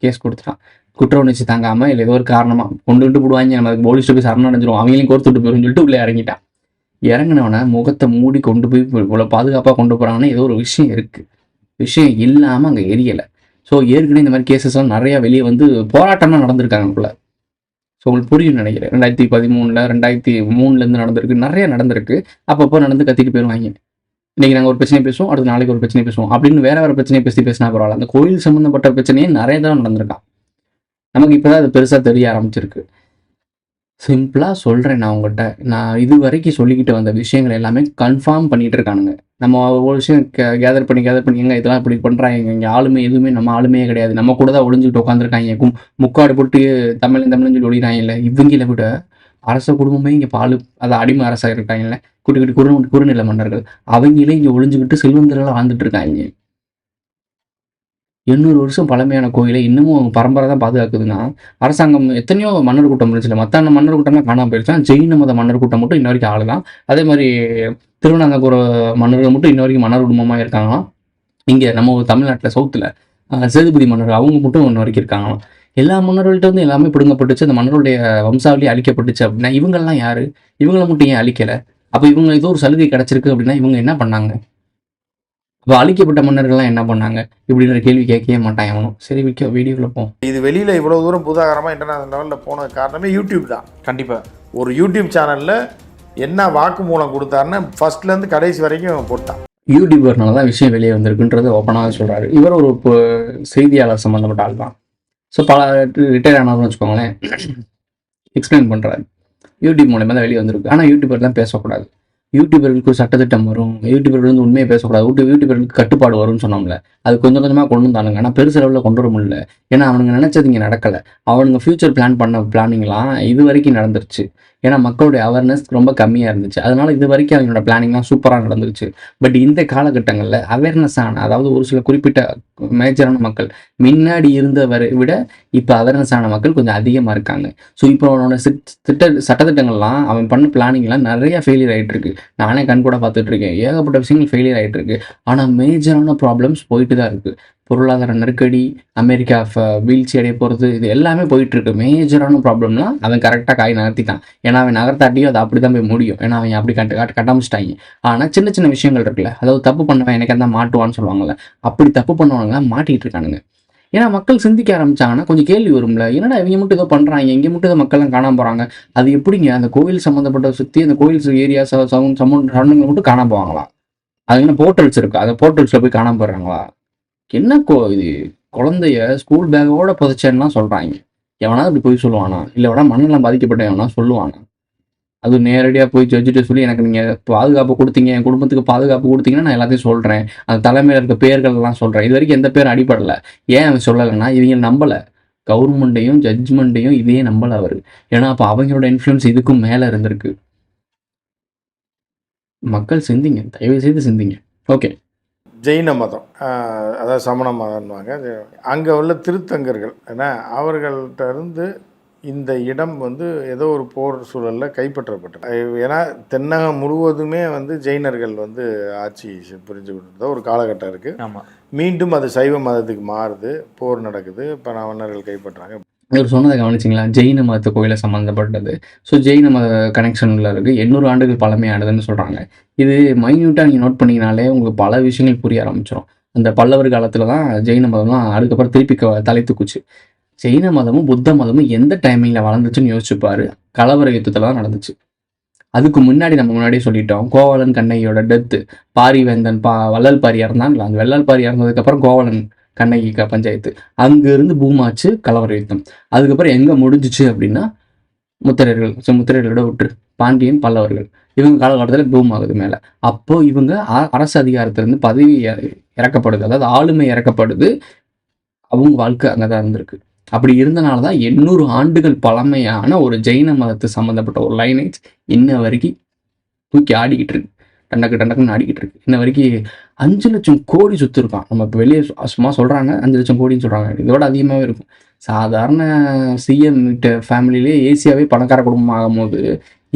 கேஸ் கொடுத்துட்டான். குற்ற உணர்ச்சி தாங்காமல் இல்லை ஏதோ ஒரு காரணமாக கொண்டுட்டு போடுவாங்க, நம்ம போலீஸ் போய் சரணடைஞ்சிரும், அவங்களையும் கோர்த்துட்டு போயிடும் சொல்லிட்டு உள்ளே இறங்கிட்டான். இறங்கினவனை முகத்தை மூடி கொண்டு போய் இவ்வளோ பாதுகாப்பாக கொண்டு போகிறாங்கன்னா ஏதோ ஒரு விஷயம் இருக்குது. விஷயம் இல்லாமல் அங்கே எரியலை. ஸோ ஏற்கனவே இந்த மாதிரி கேசஸ்லாம் நிறையா வெளியே வந்து போராட்டம்லாம் நடந்திருக்காங்கக்குள்ள. ஸோ உங்களுக்கு புரியும் நினைக்கிறேன். 2013 2003 நடந்திருக்கு, நிறைய நடந்திருக்கு. அப்பப்போ நடந்து கத்திட்டு போயிடுவாங்க. இன்றைக்கி நாங்கள் ஒரு பிரச்சனை பேசுவோம், அடுத்த நாளைக்கு ஒரு பிரச்சனை பேசுவோம் அப்படின்னு வேறு பிரச்சனையை பேசினா பரவாயில்ல. அந்த கோயில் சம்மந்தப்பட்ட பிரச்சனையே நிறைய தான் நடந்திருக்கான். நமக்கு இப்போதான் அது பெருசாக தெரிய ஆரம்பிச்சிருக்கு. சிம்பிளாக சொல்கிறேன் நான் உங்கள்கிட்ட, நான் இது வரைக்கும் சொல்லிக்கிட்டு வந்த விஷயங்கள் எல்லாமே கன்ஃபார்ம் பண்ணிட்டு இருக்கானுங்க. நம்ம ஒரு விஷயம் கேதர் பண்ணி எங்க இதெல்லாம் இப்படி பண்ணுறாங்க, இங்கே ஆளுமை எதுவுமே நம்ம ஆளுமையே கிடையாது, நம்ம கூட தான் ஒளிஞ்சுக்கிட்டு உட்காந்துருக்காங்க, முக்காடு போட்டு தமிழ்னு சொல்லி ஒழிகிறாங்கல்ல, இவங்கள விட அரச குடும்பமே இங்கே அது அடிமை அரசாக இருக்காங்கல்ல, குட்டி குட்டி குறுநில மன்னர்கள், அவங்களே இங்கே ஒளிஞ்சுக்கிட்டு செல்வந்தர்களாக வாழ்ந்துட்டு இருக்காங்க. 800 வருஷம் பழமையான கோயிலை இன்னமும் அவங்க பரம்பரை தான் பாதுகாக்குதுன்னா, அரசாங்கம் எத்தனையோ மன்னர் கூட்டம் இருந்துச்சுல, மற்ற மன்னர் கூட்டம்லாம் காணாமல் போயிடுச்சு. ஜெயின மத மன்னர் கூட்டம் மட்டும் இன்ன வரைக்கும் ஆளலாம். அதே மாதிரி திருவண்ணாந்தபுர மன்னர்கள் மட்டும் இன்ன வரைக்கும் மன்னர் குடும்பமாக இருக்காங்களாம். இங்கே நம்ம தமிழ்நாட்டில் சவுத்தில் சேதுபதி மன்னர் அவங்க மட்டும் இன்ன வரைக்கும் இருக்காங்களாம். எல்லா மன்னர்கள்ட்ட வந்து எல்லாமே பிடுங்கப்பட்டுச்சு, அந்த மன்னருடைய வம்சாவளி அழிக்கப்பட்டுச்சு அப்படின்னா இவங்கெல்லாம் யாரு? இவங்களை மட்டும் ஏன் அழிக்கலை? அப்போ இவங்க ஏதோ ஒரு சலுகை கிடைச்சிருக்கு அப்படின்னா இவங்க என்ன பண்ணாங்க? இப்போ அழிக்கப்பட்ட மன்னர்கள்லாம் என்ன பண்ணாங்க? இப்படின்ற கேள்வி கேட்கவே மாட்டான் அவனும். சரி, வீடியோக்குள்ள போவோம். இது வெளியில் இவ்வளோ தூரம் புதாகரமாக இன்டர்நேஷனல் லெவலில் போன காரணமே யூடியூப் தான். கண்டிப்பா ஒரு யூடியூப் சேனலில் என்ன வாக்குமூலம் கொடுத்தாருன்னு ஃபர்ஸ்ட்லேருந்து கடைசி வரைக்கும் போட்டான். யூடியூபர்னால தான் விஷயம் வெளியே வந்திருக்குன்றது ஓப்பனாக சொல்கிறாரு. இவர் ஒரு செய்தியாளர் சம்மந்தப்பட்ட ஆள் தான். ஸோ பல ரிட்டையர் ஆனார்னு வச்சுக்கோங்களேன், எக்ஸ்பிளைன் பண்ணுறாரு. யூடியூப் மூலமாக தான் வெளியே வந்திருக்கு. ஆனால் யூடியூபர்லாம் பேசக்கூடாது, யூடியூபர்களுக்கு ஒரு சட்டத்திட்டம் வரும், யூடியூபர்கள் வந்து உண்மையை பேசக்கூடாது, யூடியூபர்களுக்கு கட்டுப்பாடு வரும்னு சொன்னோம்ல, அது கொஞ்சம் கொஞ்சமாக கொண்டு வந்தானுங்க. ஆனால் பெருசு அளவில் கொண்டு வர முடியல. ஏன்னா அவனுங்க நினச்சது இங்கே நடக்கலை. அவனுங்க ஃபியூச்சர் பண்ண பிளானிங்லாம் இது வரைக்கும் நடந்துருச்சு. ஏன்னா மக்களுடைய அவேர்னஸ் ரொம்ப கம்மியாக இருந்துச்சு, அதனால இது வரைக்கும் அவங்களோட பிளானிங்லாம் சூப்பராக நடந்துருச்சு. பட் இந்த காலகட்டங்களில் அவேர்னஸ் அதாவது ஒரு சில குறிப்பிட்ட மேஜரான மக்கள் முன்னாடி இருந்தவரை விட இப்போ அவேர்னஸ் ஆன மக்கள் கொஞ்சம் அதிகமாக இருக்காங்க. ஸோ இப்போ அவனோட சட்டத்திட்டங்கள்லாம் அவன் பண்ண பிளானிங்லாம் நிறைய ஃபெயிலியர் ஆகிட்டு இருக்கு. நானே கண் கூட பார்த்துட்டு இருக்கேன், ஏகப்பட்ட விஷயங்கள் ஃபெயிலியர் ஆகிட்டு இருக்கு. ஆனால் மேஜரான ப்ராப்ளம்ஸ் போயிட்டு தான் இருக்குது. பொருளாதார நெருக்கடி, அமெரிக்கா வீழ்ச்சி அடைய போகிறது, இது எல்லாமே போயிட்டுருக்கு. மேஜரான ப்ராப்ளம்லாம் அவன் கரெக்டாக காய் நகர்த்திட்டான். ஏன்னா அவன் நகர்த்தாட்டியும் அது அப்படி தான் போய் முடியும். ஏன்னா அவன் அப்படி கட்டமைச்சிட்டாங்க. ஆனால் சின்ன சின்ன விஷயங்கள் இருக்குல்ல, அதாவது தப்பு பண்ணவன் எனக்கு தான் மாட்டுவான்னு சொல்லுவாங்கள்ல, அப்படி தப்பு பண்ணவங்க மாட்டிகிட்டு இருக்கானுங்க. ஏன்னா மக்கள் சிந்திக்க ஆரம்பிச்சாங்கன்னா கொஞ்சம் கேள்வி வரும்ல, என்னடா இவங்க மட்டும் ஏதோ பண்ணுறாங்க, இங்கே மட்டும் ஏதோ மக்கள்லாம் காணாமல் போகிறாங்க, அது எப்படிங்க அந்த கோவில் சம்மந்தப்பட்ட சுற்றி அந்த கோவில் ஏரியா சரௌண்டிங்களை மட்டும் காணாமல் போவாங்களா? அது என்ன போர்ட்டல்ஸ் இருக்குது, அந்த போர்ட்டல்ஸில் போய் காணாமல் போடுறாங்களா? என்ன இது குழந்தைய ஸ்கூல் பேக்கோட புதைச்சேன்னா சொல்கிறாங்க. எவனாவது இப்படி போய் சொல்லுவானா? இல்லை விட மண்ணெல்லாம் பாதிக்கப்பட்ட எவனா சொல்லுவானா? அது நேரடியாக போய் ஜட்ஜிட்ட சொல்லி எனக்கு நீங்கள் பாதுகாப்பு கொடுத்தீங்க, என் குடும்பத்துக்கு பாதுகாப்பு கொடுத்தீங்கன்னா நான் எல்லாத்தையும் சொல்கிறேன், அந்த தலைமையில் இருக்க பேர்கள்லாம் சொல்கிறேன். இது வரைக்கும் எந்த பேரும் அடிப்படலை. ஏன் அவன் சொல்லலைன்னா இவங்க நம்பலை, கவர்மெண்ட்டையும் ஜட்ஜ்மெண்ட்டையும் இதையே நம்பலை அவர். ஏன்னா அப்போ அவங்களோட இன்ஃப்ளூயன்ஸ் இதுக்கும் மேலே இருந்திருக்கு. மக்கள் சிந்திங்க, தயவு செய்து சிந்திங்க. ஓகே, ஜெயின மதம், அதாவது சமண மதம்வாங்க, அங்கே உள்ள திருத்தங்கர்கள் ஏன்னா அவர்கள்ட்ட இருந்து இந்த இடம் வந்து ஏதோ ஒரு போர் சூழலில் கைப்பற்றப்பட்டது. ஏன்னா தென்னகம் முழுவதுமே வந்து ஜெயினர்கள் வந்து ஆட்சி புரிஞ்சு கொடுத்த ஒரு காலகட்டம் இருக்குது. ஆமாம், மீண்டும் அது சைவ மதத்துக்கு மாறுது, போர் நடக்குது, இப்போ மன்னர்கள் கைப்பற்றாங்க. இவர் சொன்னதை கவனிச்சிங்களா? ஜெயின மதத்து கோயிலை சம்மந்தப்பட்டது. ஸோ ஜெயின மத கனெக்ஷனில் இருக்குது, 800 ஆண்டுகள் பழமையானதுன்னு சொல்கிறாங்க. இது மைன்யூட்டாக நீங்கள் நோட் பண்ணிங்கனாலே உங்களுக்கு பல விஷயங்கள் புரிய ஆரம்பிச்சிடும். அந்த பல்லவர் காலத்தில் தான் ஜெயின மதம்லாம் அதுக்கப்புறம் திருப்பி தலை தூக்குச்சு. ஜெயின மதமும் புத்த மதமும் எந்த டைமிங்கில் வளர்ந்துச்சுன்னு யோசிச்சுப்பாரு. கலவர யுத்தத்தில் தான் நடந்துச்சு. அதுக்கு முன்னாடி நம்ம முன்னாடியே சொல்லிட்டோம், கோவலன் கண்ணகியோட டெத்து, பாரிவேந்தன் வள்ளல் பாரி இறந்தான்ல, அந்த வள்ளல் பாரி இறந்ததுக்கப்புறம் கோவலன் கண்ணகி பஞ்சாயத்து, அங்கேருந்து பூமாச்சு கலவர யுத்தம். அதுக்கப்புறம் எங்கே முடிஞ்சிச்சு அப்படின்னா முத்திரையர்கள், முத்திரையர்களோட விட்டு பாண்டியன் பல்லவர்கள் இவங்க காலகட்டத்தில் பூம் ஆகுது மேலே. அப்போது இவங்க அரசு அதிகாரத்திலேருந்து பதவி இறக்கப்படுது, அதாவது ஆளுமை இறக்கப்படுது. அவங்க வாழ்க்கை அங்கே தான் இருந்திருக்கு. அப்படி இருந்தனால தான் 800 ஆண்டுகள் பழமையான ஒரு ஜெயின மதத்து சம்மந்தப்பட்ட ஒரு லைனேஜ் இன்ன வரைக்கும் தூக்கி ஆடிக்கிட்டு இருக்கு, டண்டக்குன்னு ஆடிக்கிட்டு இருக்கு. இன்ன வரைக்கும் 5 லட்சம் கோடி சுற்று இருக்கான். நம்ம இப்போ வெளியே சும்மா சொல்கிறாங்க 5 லட்சம் கோடின்னு சொல்கிறாங்க, இதோட அதிகமாகவே இருக்கும். சாதாரண சிஎம் வீட்டு ஃபேமிலியிலே ஏசியாவே பணக்கார குடும்பம் ஆகும்போது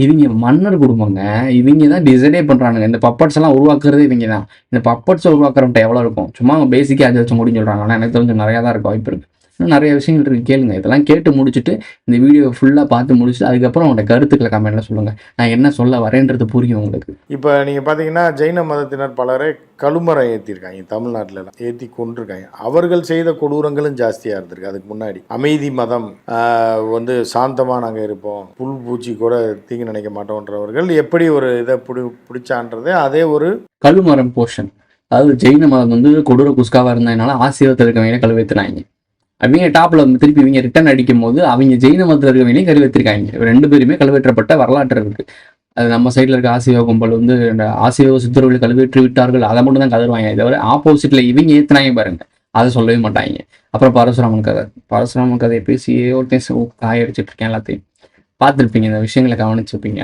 இவங்க மன்னர் குடும்பங்க, இவங்க தான் டிசைடே பண்ணுறானுங்க. இந்த பப்பட்ஸ் எல்லாம் உருவாக்குறதே இவங்க தான். இந்த பப்பட்ஸை உருவாக்குறவன்ட்ட எவ்வளோ இருக்கும்? சும்மா அவங்க பேசிக்காக 5 லட்சம் கோடின்னு சொல்கிறாங்க. ஆனால் எனக்கு தெரிஞ்சு நிறையா தான் இருக்கும், வாய்ப்பு இருக்குது. இன்னும் நிறைய விஷயங்கள் இருக்குது, கேளுங்க. இதெல்லாம் கேட்டு முடிச்சுட்டு இந்த வீடியோ ஃபுல்லாக பார்த்து முடிச்சுட்டு அதுக்கப்புறம் உங்களோட கருத்துக்களை கமெண்ட்டில் சொல்லுங்கள். நான் என்ன சொல்ல வரேன்றது புரியும் உங்களுக்கு. இப்போ நீங்கள் பார்த்தீங்கன்னா ஜெயின மதத்தினர் பலரை கழுமரம் ஏற்றிருக்காங்க, தமிழ்நாட்டிலலாம் ஏற்றி கொண்டிருக்காங்க. அவர்கள் செய்த கொடூரங்களும் ஜாஸ்தியாக இருந்திருக்கு. அதுக்கு முன்னாடி அமைதி மதம் வந்து சாந்தமாக நாங்கள் இருப்போம், புல் பூச்சி கூட தீங்கு நினைக்க மாட்டோன்றவர்கள் எப்படி ஒரு இதை பிடிச்சான்றதே அதே ஒரு கழுமரம் போர்ஷன். அதாவது ஜெயின மதம் வந்து கொடூர குஸ்காவாக இருந்ததுனால ஆசீர்வாதத்தில் இருக்கவங்க கழுவேற்றினாங்க. அவங்க டாப்ல திருப்பி இவங்க ரிட்டர்ன் அடிக்கும் போது அவங்க ஜெயின மதத்தில் இருக்கவங்களையும் கருவேற்றிருக்காங்க. 2 பேருமே கழுவேற்றப்பட்ட வரலாற்று இருக்கு. அது நம்ம சைடில் இருக்க ஆசியோக கும்பல் வந்து இந்த ஆசியோக சித்தர்களை கழுவேற்றி விட்டார்கள் அதை மட்டும் தான் கதருவாங்க. இதை விட ஆப்போசிட்ல இவங்க ஏத்துனாங்க பாருங்க, அதை சொல்லவே மாட்டாங்க. அப்புறம் பரசுராமன் கதையை பேசியே ஒருத்தன் காய அடிச்சிட்டு இருக்கேன். எல்லாத்தையும் பார்த்துருப்பீங்க, இந்த விஷயங்களை கவனிச்சிருப்பீங்க.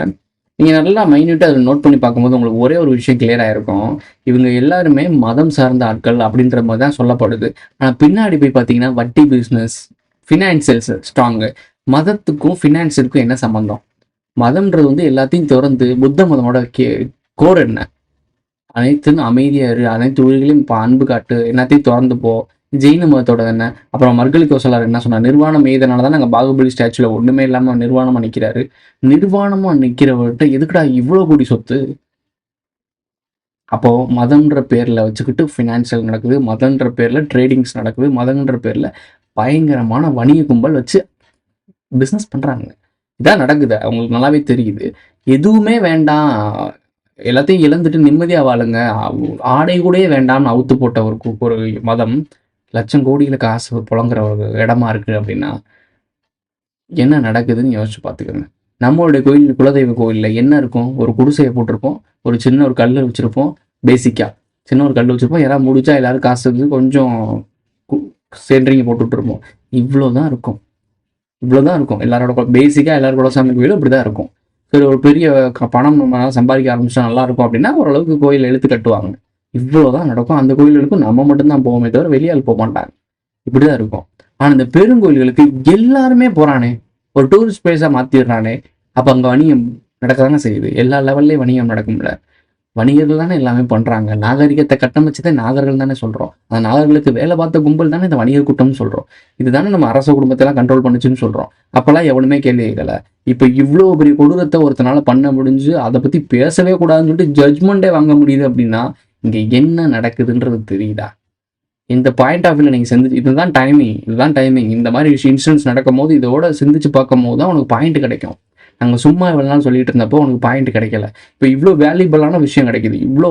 நீங்கள் நல்லா மைன்யூட்டாக அதை நோட் பண்ணி பார்க்கும்போது உங்களுக்கு ஒரே ஒரு விஷயம் கிளியராக இருக்கும். இவங்க எல்லாருமே மதம் சார்ந்த ஆட்கள் அப்படின்ற மாதிரி தான் சொல்லப்படுது. ஆனால் பின்னாடி போய் பார்த்தீங்கன்னா வட்டி பிஸ்னஸ், ஃபினான்சியல்ஸ் ஸ்ட்ராங்கு. மதத்துக்கும் ஃபினான்சியலுக்கும் என்ன சம்மந்தம்? மதம்ன்றது வந்து எல்லாத்தையும் திறந்து புத்த மதமோட கோர் என்ன? அனைத்தும் அமைதியாக இரு, அனைத்து உயிர்களையும் இப்போ அன்பு காட்டு, எல்லாத்தையும் திறந்து போ. ஜெயின மதத்தோட என்ன? அப்புறம் மர்கலி கோசலார் என்ன சொன்னார்? நிர்வாணம் எய்தனால தான் நாங்கள் பாகுபலி ஸ்டாச்சுல ஒன்றுமே இல்லாமல் நிர்வாணமாக நிற்கிறாரு. நிர்வாணமாக நிற்கிறவர்கிட்ட எதுக்குடா இவ்வளோ கோடி சொத்து? அப்போ மதம்ன்ற பேரில் வச்சுக்கிட்டு ஃபினான்சியல் நடக்குது, மதன்ற பேரில் ட்ரேடிங்ஸ் நடக்குது, மதன்ற பேரில் பயங்கரமான வணிக கும்பல் வச்சு பிஸ்னஸ் பண்ணுறாங்க. இதான் நடக்குது, அவங்களுக்கு நல்லாவே தெரியுது. எதுவுமே வேண்டாம், எல்லாத்தையும் இழந்துட்டு நிம்மதியாக வாழுங்க, ஆடை கூடயே வேண்டாம்னு அவுத்து போட்ட ஒரு மதம் லட்சம் கோடியில் காசு புழங்குற ஒரு இடமா இருக்குது அப்படின்னா என்ன நடக்குதுன்னு யோசிச்சு பார்த்துக்கோங்க. நம்மளுடைய கோயில், குலதெய்வ கோயிலில் என்ன இருக்கும்? ஒரு குடிசையை போட்டிருப்போம், ஒரு சின்ன ஒரு கல் வச்சுருப்போம், பேசிக்காக சின்ன ஒரு கல் வச்சுருப்போம், யாராவது முடிச்சா எல்லோரும் காசு கொஞ்சம் சென்ட்ரிங்க போட்டுட்ருப்போம். இவ்வளோதான் இருக்கும். எல்லாரோட பேசிக்காக எல்லாரும் குலசாமி கோயிலும் இப்படி தான் இருக்கும். சரி, ஒரு பெரிய பணம் நம்ம சம்பாதிக்க ஆரம்பிச்சா நல்லா இருக்கும் அப்படின்னா ஓரளவுக்கு கோயில் எழுத்து கட்டுவாங்க. இவ்வளோதான் நடக்கும். அந்த கோயில்களுக்கும் நம்ம மட்டும்தான் போவோமே தவிர வெளியால் போக மாட்டாங்க. இப்படிதான் இருக்கும். ஆனால் இந்த பெருங்கோயில்களுக்கு எல்லாருமே போகிறானே, ஒரு டூரிஸ்ட் பிளேஸாக மாற்றிடுறானே. அப்போ அங்கே வணிகம் நடக்க தானே செய்யுது. எல்லா லெவல்லையும் வணிகம் நடக்கும்ல. வணிகர்கள் தானே எல்லாமே பண்ணுறாங்க. நாகரிகத்தை கட்டமைச்சதே நாகர்கள் தானே சொல்கிறோம். அந்த நாகர்களுக்கு வேலை பார்த்த கும்பல் தானே இந்த வணிக கூட்டம்னு சொல்கிறோம். இதுதானே நம்ம அரச குடும்பத்தெல்லாம் கண்ட்ரோல் பண்ணுச்சுன்னு சொல்கிறோம். அப்போல்லாம் எவனுமே கேள்வி கேட்கல. இப்போ இவ்வளோ பெரிய கொடூரத்தை ஒருத்தனால பண்ண முடிஞ்சு அதை பற்றி பேசவே கூடாதுன்னு சொல்லிட்டு ஜட்ஜ்மெண்ட்டே வாங்க முடியுது அப்படின்னா இங்கே என்ன நடக்குதுன்றது தெரியுதா? இந்த பாயிண்ட் ஆஃப் வியூவில் நீங்கள் சிந்திச்சு, இதுதான் டைமிங். இந்த மாதிரி இன்சிடென்ட்ஸ் நடக்கும் போது இதோட சிந்திச்சு பார்க்கும் போது தான் உனக்கு பாயிண்ட் கிடைக்கும். நாங்கள் சும்மா இவ்வளோ நாள் சொல்லிட்டு இருந்தப்போ உனக்கு பாயிண்ட் கிடைக்கல. இப்போ இவ்வளோ வேல்யூபிளான விஷயம் கிடைக்குது. இவ்வளோ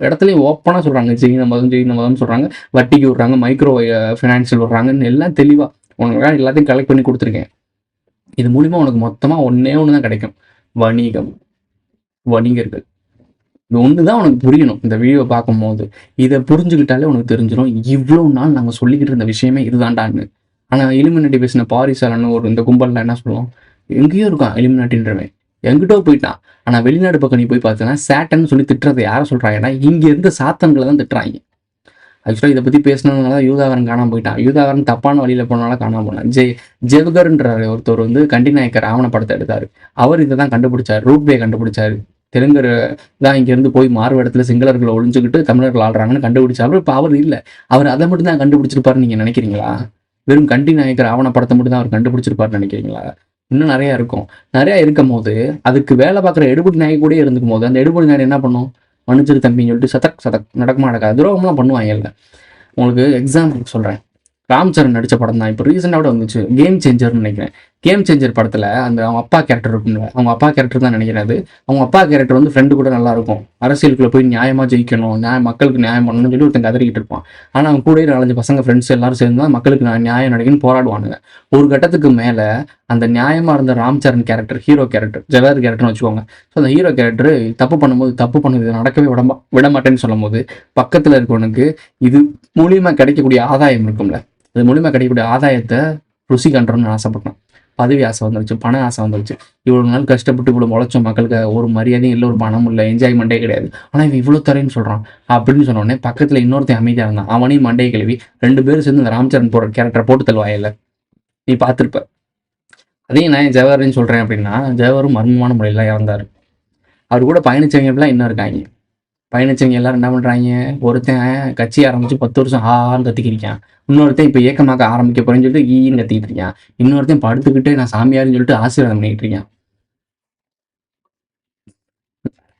இடத்துலையும் ஓப்பனாக சொல்கிறாங்க ஜெயின மதம் சொல்கிறாங்க, வட்டிக்கு விட்றாங்க, மைக்ரோ ஃபினான்ஷியல் விட்றாங்கன்னு எல்லாம் தெளிவாக உனக்கு எல்லாத்தையும் கலெக்ட் பண்ணி கொடுத்துருக்கேன். இது மூலிமா உனக்கு மொத்தமாக ஒன்று தான் கிடைக்கும். வணிகர்கள். இது ஒன்று தான் உனக்கு புரியணும். இந்த வீடியோவை பார்க்கும்போது இதை புரிஞ்சுக்கிட்டாலே உனக்கு தெரிஞ்சிடும் இவ்வளோ நாள் நாங்கள் சொல்லிக்கிட்டு இருந்த விஷயமே இதுதான்டான்னு. ஆனால் இலுமினாட்டி பேசின பாரிசாலன்னு ஒரு இந்த கும்பலில் என்ன சொல்லுவோம், எங்கேயோ இருக்கான் இலுமினாட்டின்றவன், எங்கிட்டோ போயிட்டான். ஆனால் வெளிநாடு பக்கம் நீ போய் பார்த்தீங்கன்னா சேட்டன்னு சொல்லி திட்டுறதை யாரை சொல்கிறாங்கன்னா இங்கே இருந்த சாத்தன்களை தான் திட்டுறாங்க. ஆக்சுவலாக இதை பற்றி பேசினதுனால யூதாகரன் காணாமல் போயிட்டான். யூதாகரன் தப்பான வழியில் போனால காணாமல் போனான். ஜெவகர்ன்ற ஒருத்தர் வந்து கண்டிநாயக்கர் ஆவணப்படத்தை எடுத்தார். அவர் இதை தான் கண்டுபிடிச்சார், ரூட்வே கண்டுபிடிச்சாரு. தெலுங்கர் தான் இங்கேருந்து போய் மாறுவேடத்தில் சிங்களர்களை ஒழிஞ்சுக்கிட்டு தமிழர்கள் ஆடுறாங்கன்னு கண்டுபிடிச்சாலும் இப்போ அவர் இல்லை. அவர் அதை மட்டும் தான் கண்டுபிடிச்சிருப்பாருன்னு நீங்கள் நினைக்கிறீங்களா? வெறும் கண்டிநாயக்கர் ஆவணப்படத்தை மட்டும் தான் அவர் கண்டுபிடிச்சிருப்பாருன்னு நினைக்கிறீங்களா? இன்னும் நிறையா இருக்கும் போது அதுக்கு வேலை பார்க்குற எடுபடி நாய் கூட இருந்துக்கும் போது அந்த எடுபடி நாய் என்ன பண்ணும்? மன்னிச்சிரு தம்பின்னு சொல்லிட்டு சதக் நடக்குமா நடக்காது, துரோகம்லாம் பண்ணுவாங்க. இல்லை, உங்களுக்கு எக்ஸாம்பிள் சொல்கிறேன். ராம் சரண் நடித்த படம் தான் இப்போ ரீசெண்டாக வந்துச்சு, கேம் சேஞ்சர்னு நினைக்கிறேன். கேம் சேஞ்சர் படத்தில் அந்த அவங்க அப்பா கேரக்டர் இருக்கும்ல, அவங்க அப்பா கேரக்டர் தான் நினைக்கிறது. அவங்க அப்பா கேரக்டர் வந்து ஃப்ரெண்டு கூட நல்லா இருக்கும். அரசியலுக்குள்ள போய் நியாயமாக ஜெயிக்கணும், மக்களுக்கு நியாயம் பண்ணணும்னு சொல்லி ஒருத்தன் கதறிக்கிட்டு இருப்பான். ஆனால் அவங்க கூட 4-5 பசங்க ஃப்ரெண்ட்ஸ் எல்லாரும் சேர்ந்து தான் மக்களுக்கு நியாயம் நடக்குன்னு போராடுவானுங்க. ஒரு கட்டத்துக்கு மேலே அந்த நியாயமாக இருந்த Ram Charan character, hero character, ஜெகர் கேரக்டர்னு வச்சுக்கோங்க. ஸோ அந்த ஹீரோ கேரக்டர் தப்பு பண்ணுது நடக்கவே விட மாட்டேன்னு சொல்லும் போது பக்கத்தில் இருக்கவனுக்கு இது மூலியமாக கிடைக்கக்கூடிய ஆதாயம் இருக்கும்ல, அது மூலியமாக கிடைக்கக்கூடிய ஆதாயத்தை ருசி கண்டோம்னு ஆசைப்பட்டேன். பதவி ஆசை வந்துருச்சு, பண ஆசை வந்துருச்சு. இவ்வளோ நாள் கஷ்டப்பட்டு இவ்வளோ முளைச்சோம், மக்களுக்கு ஒரு மரியாதையும் இல்லை, ஒரு பணமும் இல்லை, என்ஜாய்மெண்ட்டே கிடையாது. ஆனால் இவன் இவ்வளோ தரேன்னு சொல்கிறான் அப்படின்னு சொன்னோடனே பக்கத்தில் இன்னொருத்தையும் அமைதியாக இருந்தான். அவனையும் மண்டையை கழுவி 2 பேரும் சேர்ந்து இந்த ராம்சரண் போடுற கேரக்டரை போட்டு தருவாயில்ல, நீ பார்த்துருப்ப. அதையும் நான் ஜவஹர்னு சொல்கிறேன் அப்படின்னா ஜவஹரும் மர்மமான முறையில் இறந்தார். அவர் கூட பயணிச்சவங்கலாம் இன்னும் இருக்காங்க. பயணிச்சவங்க எல்லாரும் என்ன பண்ணுறாங்க, ஒருத்தன் கட்சி ஆரம்பித்து 10 வருஷம் ஆன்னு கத்திக்கிறிக்கான், இன்னொருத்தன் இப்போ இயக்கமாக்க ஆரம்பிக்க போறேன்னு சொல்லிட்டு ஈன்னு கத்திக்கிட்டு இருக்கான், இன்னொருத்தன் படுத்துக்கிட்டு நான் சாமியாருன்னு சொல்லிட்டு ஆசீர்வாதம் பண்ணிக்கிட்டு இருக்கான்.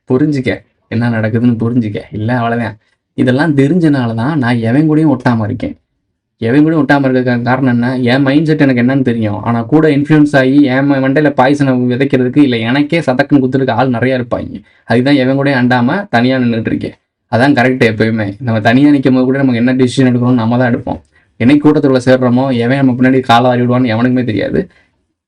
புரிஞ்சுக்க என்ன நடக்குதுன்னு புரிஞ்சுக்க. இல்லை அவ்வளோதான். இதெல்லாம் தெரிஞ்சனால தான் நான் எவன் கூடயும் ஒட்டாமல் இருக்கேன். இருக்க காரணம் என்ன, என் மைண்ட் செட் எனக்கு என்னன்னு தெரியும். ஆனால் கூட இன்ஃப்ளூயன்ஸ் ஆகி என் மண்டையில் பாய்சனை விதைக்கிறதுக்கு இல்லை எனக்கே சதக்குன்னு குத்துறதுக்கு ஆள் நிறையா இருப்பாங்க. அதுதான் எவன் கூட அண்டாமல் தனியாக நின்றுட்டு இருக்கேன். அதான் கரெக்டு. எப்பயுமே நம்ம தனியாக நிற்கும் போது கூட நமக்கு என்ன டிசிஷன் எடுக்கணும்னு நம்ம தான் எடுப்போம். என்னைக்கு கூட்டத்துக்குள்ள சேர்றோமோ எவன் நம்ம பின்னாடி காலை வாரி விடுவான்னு எவனுக்குமே தெரியாது.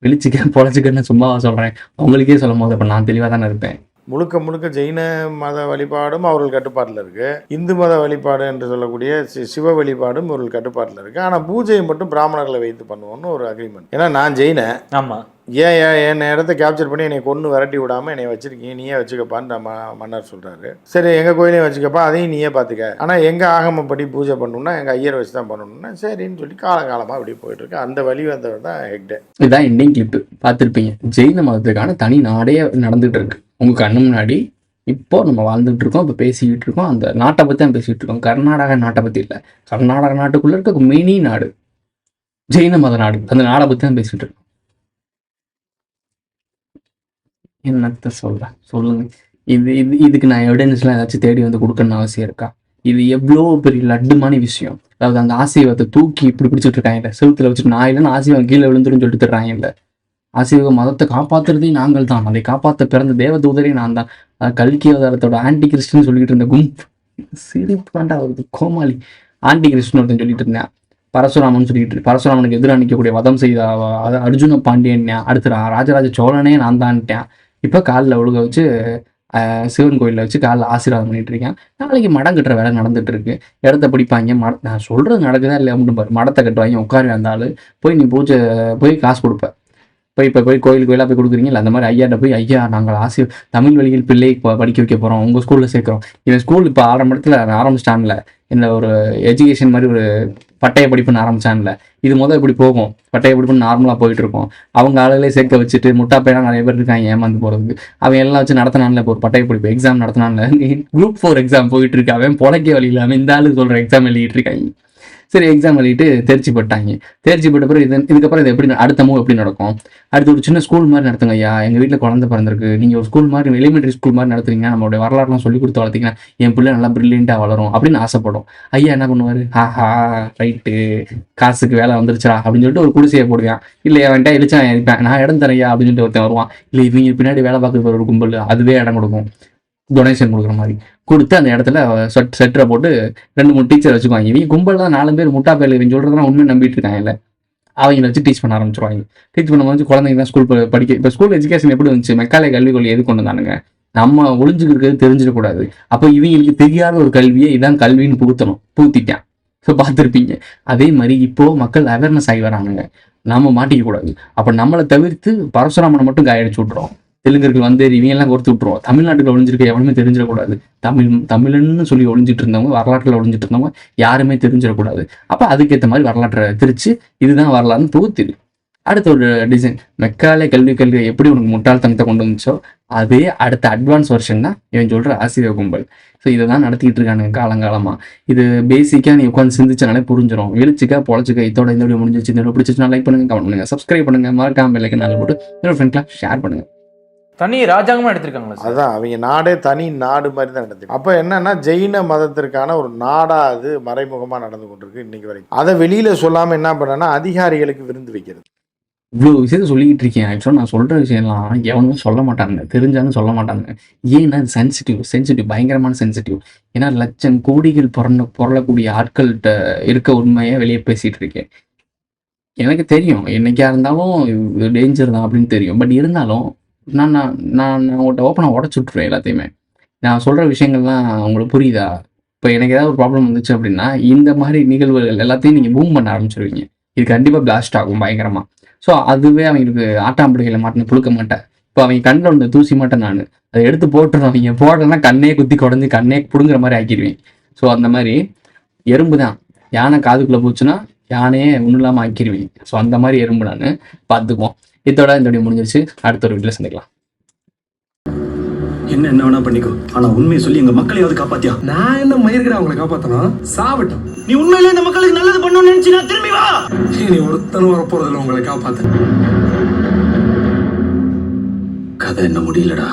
விழிச்சுக்க பொழைச்சிக்கன்னு சும்மாவா சொல்கிறேன், உங்களுக்கே சொல்லும் போது அப்போ நான் தெளிவாக தானே இருப்பேன். முழுக்க முழுக்க ஜெயின மத வழிபாடும் அவர்கள் கட்டுப்பாட்டில் இருக்குது. இந்து மத வழிபாடு என்று சொல்லக்கூடிய சிவ வழிபாடும் அவர்கள் கட்டுப்பாட்டில் இருக்குது. ஆனால் பூஜையை மட்டும் பிராமணர்களை வைத்து பண்ணுவோம்னு ஒரு அக்ரிமெண்ட். ஏன்னா நான் ஜெயின, ஆமா, என் இடத்த கேப்சர் பண்ணி என்னை கொன்று விரட்டி விடாமல் என்னை வச்சிருக்கீங்க, நீயே வச்சுக்கப்பான்னு நம்ம மன்னர் சொல்கிறாரு. சரி எங்கள் கோயிலையும் வச்சுக்கப்பா, அதையும் நீயே பார்த்துக்க, ஆனால் எங்கள் ஆகமப்படி பூஜை பண்ணணும்னா எங்கள் ஐயரை வச்சு தான் பண்ணணும்னா சரின்னு சொல்லி காலங்காலமாக அப்படி போயிட்டுருக்கு. அந்த வழி வந்தவர் தான் ஹெக்டே. இதுதான் இண்டியன் கிளிப்பு பார்த்துருப்பீங்க. ஜெயின மதத்துக்கான தனி நாடே நடந்துகிட்டு இருக்கு உங்கள் கண்ணு முன்னாடி. இப்போ நம்ம வாழ்ந்துட்டு இருக்கோம், இப்போ பேசிக்கிட்டு இருக்கோம், அந்த நாட்டை பற்றி தான் பேசிகிட்டு இருக்கோம். கர்நாடகா நாட்டை பற்றி இல்லை, கர்நாடகா நாட்டுக்குள்ளே இருக்க மினி நாடு ஜெயின மத நாடு, அந்த நாடை பற்றி தான் பேசிகிட்டு இருக்கோம். என்னத்த சொல்லுங்க. இதுக்கு நான் எவிடன்ஸ்லாம் ஏதாச்சும் தேடி வந்து கொடுக்கணும்னு அவசியம் இருக்கா? இது எவ்வளோ பெரிய லட்டுமான விஷயம். அதாவது அந்த ஆசீர்வாதத்தை தூக்கி இப்படி பிடிச்சிட்டு இருக்காங்க, செவுத்துல வச்சுட்டு நான் இல்லைன்னு ஆசீர்வாதம் கீழே விழுந்துருன்னு சொல்லிட்டு தர்றாங்க. இல்லை, ஆசீர்வாத மதத்தை காப்பாற்றுறதே நாங்கள் தான், அதை காப்பாற்ற பிறந்த தேவதூதரே நான் தான். கல்கி அவதாரத்தோட ஆன்டி கிறிஸ்டின்னு சொல்லிட்டு இருந்த கும்ப் சிரிப்பு வேண்டா வருது, கோமாளி ஆன்டி கிறிஸ்டின் ஒருத்தன் சொல்லிட்டு இருந்தேன். பரசுராமன் சொல்லிட்டு, பரசுராமனுக்கு எதிராக நிற்கக்கூடிய வதம் செய்த அர்ஜுன பாண்டியன், அடுத்து ராஜராஜ சோழனே நான் தான்ட்டேன். இப்போ காலில் ஒழுக வச்சு சிவன் கோயிலில் வச்சு காலில் ஆசீர்வாதம் பண்ணிட்டு இருக்கேன். நாளைக்கு மடம் கட்டுற வேலை நடந்துட்டு இருக்கு. இடத்த பிடிப்பாங்க, நான் சொல்றது நடக்குதா இல்லை அப்படின்னு பாரு. மடத்தை கட்டுவாங்க, உட்காரு வந்தாலும் போய் நீ பூஜை போய் காசு கொடுப்ப, போய் கோயிலுக்கு கோயிலாக போய் கொடுக்குறீங்களா, அந்த மாதிரி ஐயாட்ட போய் ஐயா நாங்கள் தமிழ் வழியில் பிள்ளை படிக்க வைக்க போகிறோம், உங்கள் ஸ்கூலில் சேர்க்குறோம். இவன் ஸ்கூல் இப்போ ஆரம்பத்தில் ஆரம்பிச்சிட்டான்ல, இந்த ஒரு எஜுகேஷன் மாதிரி ஒரு பட்டய படிப்புன்னு ஆரம்பிச்சான்ல, இது முதல் இப்படி போகும். பட்டய படிப்புன்னு நார்மலாக போயிட்டு இருக்கோம். அவங்க ஆளுகளே சேர்க்க வச்சுட்டு முட்டா பையனா நிறைய பேர் இருக்காங்க ஏமாந்து போகிறதுக்கு. அவன் எல்லாம் வச்சு நடத்தினான்ல, இப்போ ஒரு பட்டய படிப்பு எக்ஸாம் நடத்தினான்ல, குரூப் 4 எக்ஸாம் போயிட்டு இருக்கு. அவன் பொழைக்க வழி இல்லாமல் இந்த ஆளு சொல்கிற எக்ஸாம் எழுதிட்டு இருக்காங்க. சரி, எக்ஸாம் எழுதிட்டு தேர்ச்சி பட்டாங்க. தேர்ச்சி பட்ட பிறகு இதுக்கப்புறம் இது எப்படி அடுத்த மூவ் எப்படி நடக்கும்? அடுத்து ஒரு சின்ன ஸ்கூல் மாதிரி நடத்துங்க ஐயா, எங்கள் வீட்டில் குழந்தை பிறந்திருக்கு, நீங்கள் ஒரு ஸ்கூல் மாதிரி எலிமெண்ட்ரி ஸ்கூல் மாதிரி நடத்துறீங்க, நம்மளுடைய வரலாறுலாம் சொல்லி கொடுத்து வளர்த்தீங்கன்னா என் பிள்ளை நல்லா பிரில்லியண்ட்டாக வளரும் அப்படின்னு ஆசைப்படும். ஐயா என்ன பண்ணுவார்? ஆஹா ரைட்டு, காசுக்கு வேலை வந்துருச்சா அப்படின்னு சொல்லிட்டு ஒரு குடிசையை போடுவேன். இல்லை என்கிட்ட எழுச்சா இருப்பேன், நான் இடம் தரையா அப்படின்னு சொல்லிட்டு ஒருத்தன் வருவான். இல்லை இவங்க பின்னாடி வேலை பார்க்குற ஒரு கும்பல், அதுவே இடம் கொடுக்கும், டொனேஷன் கொடுக்குற மாதிரி கொடுத்து அந்த இடத்துல செட்டரை போட்டு 2-3 டீச்சர் வச்சுக்குவாங்க. இவங்க கும்பல் தான் 4 பேர் முட்டா பேர் இவங்க சொல்கிறதுலாம் உண்மையை நம்பிட்டு இருக்காங்க. இல்லை, அவங்கள வச்சு டீச் பண்ண ஆரம்பிச்சிருவாங்க. டீச் பண்ணும்போது குழந்தைங்க தான் ஸ்கூல் படிக்க. இப்போ ஸ்கூல் எஜுகேஷன் எப்படி வந்துச்சு? மெக்காலே கல்வி கொள்கை எது கொண்டு வந்தானுங்க? நம்ம ஒளிஞ்சுக்கிறது தெரிஞ்சிடக்கூடாது. அப்போ இவங்களுக்கு தெரியாத ஒரு கல்வியை இதான் கல்வின்னு பூத்திட்டான். ஸோ பார்த்துருப்பீங்க. அதே மாதிரி இப்போ மக்கள் அவேர்னஸ் ஆகி வரானுங்க, நம்ம மாட்டிக்க கூடாது. அப்போ நம்மளை தவிர்த்து பரசுராமனை மட்டும் காயடிச்சு விட்றோம், தெலுங்கர்கள் வந்து இவங்கெல்லாம் கொடுத்து விட்டுருவோம். தமிழ்நாட்டுக்கு ஒழிஞ்சிருக்க எவனுமே தெரிஞ்சிடக்கூடாது. தமிழ்னு சொல்லி ஒழிஞ்சிட்டு இருந்தவங்க, வரலாற்றில் ஒழிஞ்சிட்டு இருந்தவங்க யாருமே தெரிஞ்சிடக்கூடாது. அப்போ அதுக்கேற்ற மாதிரி வரலாற்றை திரிச்சு இதுதான் வரலாறுன்னு புகுத்திடு. அடுத்த ஒரு டிசைன், மெக்காலே கல்வி எப்படி உனக்கு முட்டாள்தனத்தை கொண்டு வந்துச்சோ அதே அடுத்த அட்வான்ஸ் வெர்ஷன் தான் இவன் சொல்கிற ஆசிரியர் கும்பல். ஸோ இதை தான் நடத்திக்கிட்டு இருக்கானுங்க காலங்காலமாக. இது பேசிக்காக நீ உட்காந்து சிந்திச்சனாலே புரிஞ்சிடும். எழுச்சிக்கா பொழைச்சிக்க. இதோட இந்த வீடியோ முடிஞ்சிச்சு. இந்த வீடியோ பிடிச்சிச்சுன்னா லைக் பண்ணுங்க, கமெண்ட் பண்ணுங்க, சப்ஸ்கிரைப் பண்ணுங்க, மறக்காம பெல்லைக்கன் நல்ல போட்டு என்னோட ஃப்ரெண்ட்லாம் ஷேர் பண்ணுங்க. தனி ராஜாங்கமா எடுத்திருக்காங்களா? அதான் அவங்க நாடே தனி நாடு மாதிரி தான் நடந்து. அப்போ என்னன்னா ஜெயின மதத்திற்கான ஒரு நாடா அது மறைமுகமாக நடந்து கொண்டிருக்கு இன்னைக்கு வரைக்கும். அதை வெளியில சொல்லாமல் என்ன பண்ணனா அதிகாரிகளுக்கு விருந்து வைக்கிறது. இவ்வளோ விஷயத்த சொல்லிக்கிட்டு இருக்கேன். ஆக்சுவலாக நான் சொல்கிற விஷயம்லாம் எவனும் சொல்ல மாட்டாங்க, தெரிஞ்சாலும் சொல்ல மாட்டாங்க. ஏன்னா சென்சிட்டிவ் பயங்கரமான சென்சிட்டிவ். ஏன்னா லட்சம் கோடிகள் பொருளக்கூடிய ஆட்கள்கிட்ட இருக்க உண்மையை வெளியே பேசிகிட்டு இருக்கேன். எனக்கு தெரியும் என்னைக்கா இருந்தாலும் இது டேஞ்சர் தான் அப்படின்னு தெரியும். பட் இருந்தாலும் நான் உங்கள்கிட்ட ஓப்பனாக உடச்சி விட்ருவேன் எல்லாத்தையுமே. நான் சொல்கிற விஷயங்கள்லாம் உங்களுக்கு புரியுதா? இப்போ எனக்கு ஏதாவது ஒரு ப்ராப்ளம் வந்துச்சு அப்படின்னா இந்த மாதிரி நிகழ்வுகள் எல்லாத்தையும் நீங்கள் பூம் பண்ண ஆரம்பிச்சிருவீங்க. இது கண்டிப்பாக பிளாஸ்ட் ஆகும் பயங்கரமாக. ஸோ அதுவே அவங்களுக்கு ஆட்டாம்படுகையில் மாட்டின புழுக்க மாட்டேன். இப்போ அவங்க கண்ணில் ஒன்று தூசி மாட்டேன், நான் அதை எடுத்து போட்டுருவேன். அவங்க போடலைன்னா கண்ணே குத்தி குடஞ்சி கண்ணே பிடுங்குற மாதிரி ஆக்கிடுவேன். ஸோ அந்த மாதிரி எறும்பு தான், யானை காதுக்குள்ளே போச்சுன்னா யானையே ஒன்றும் இல்லாமல் ஆக்கிடுவேன். ஸோ அந்த மாதிரி எறும்பு நான் பார்த்துக்குவோம். இதோட இந்த வீடியோ முடிஞ்சிருச்சு. அடுத்த ஒரு வீடியோவில் சந்திக்கலாம். என்ன வேணா பண்ணிக்கோ, ஆனா உண்மையை சொல்லி எங்க மக்களையாவது காப்பாத்தியா. நான் என்ன மயிர்கிற அவங்களை காப்பாத்தணும்? சாவட்டும். நீ உண்மையிலே இந்த மக்களுக்கு நல்லது பண்ணணும்னு நினைச்சினா திரும்பி வா. நீ ஒருத்தனும் வரப்போறதில்ல உங்களை காப்பாத்த. கதை என்ன முடியலடா.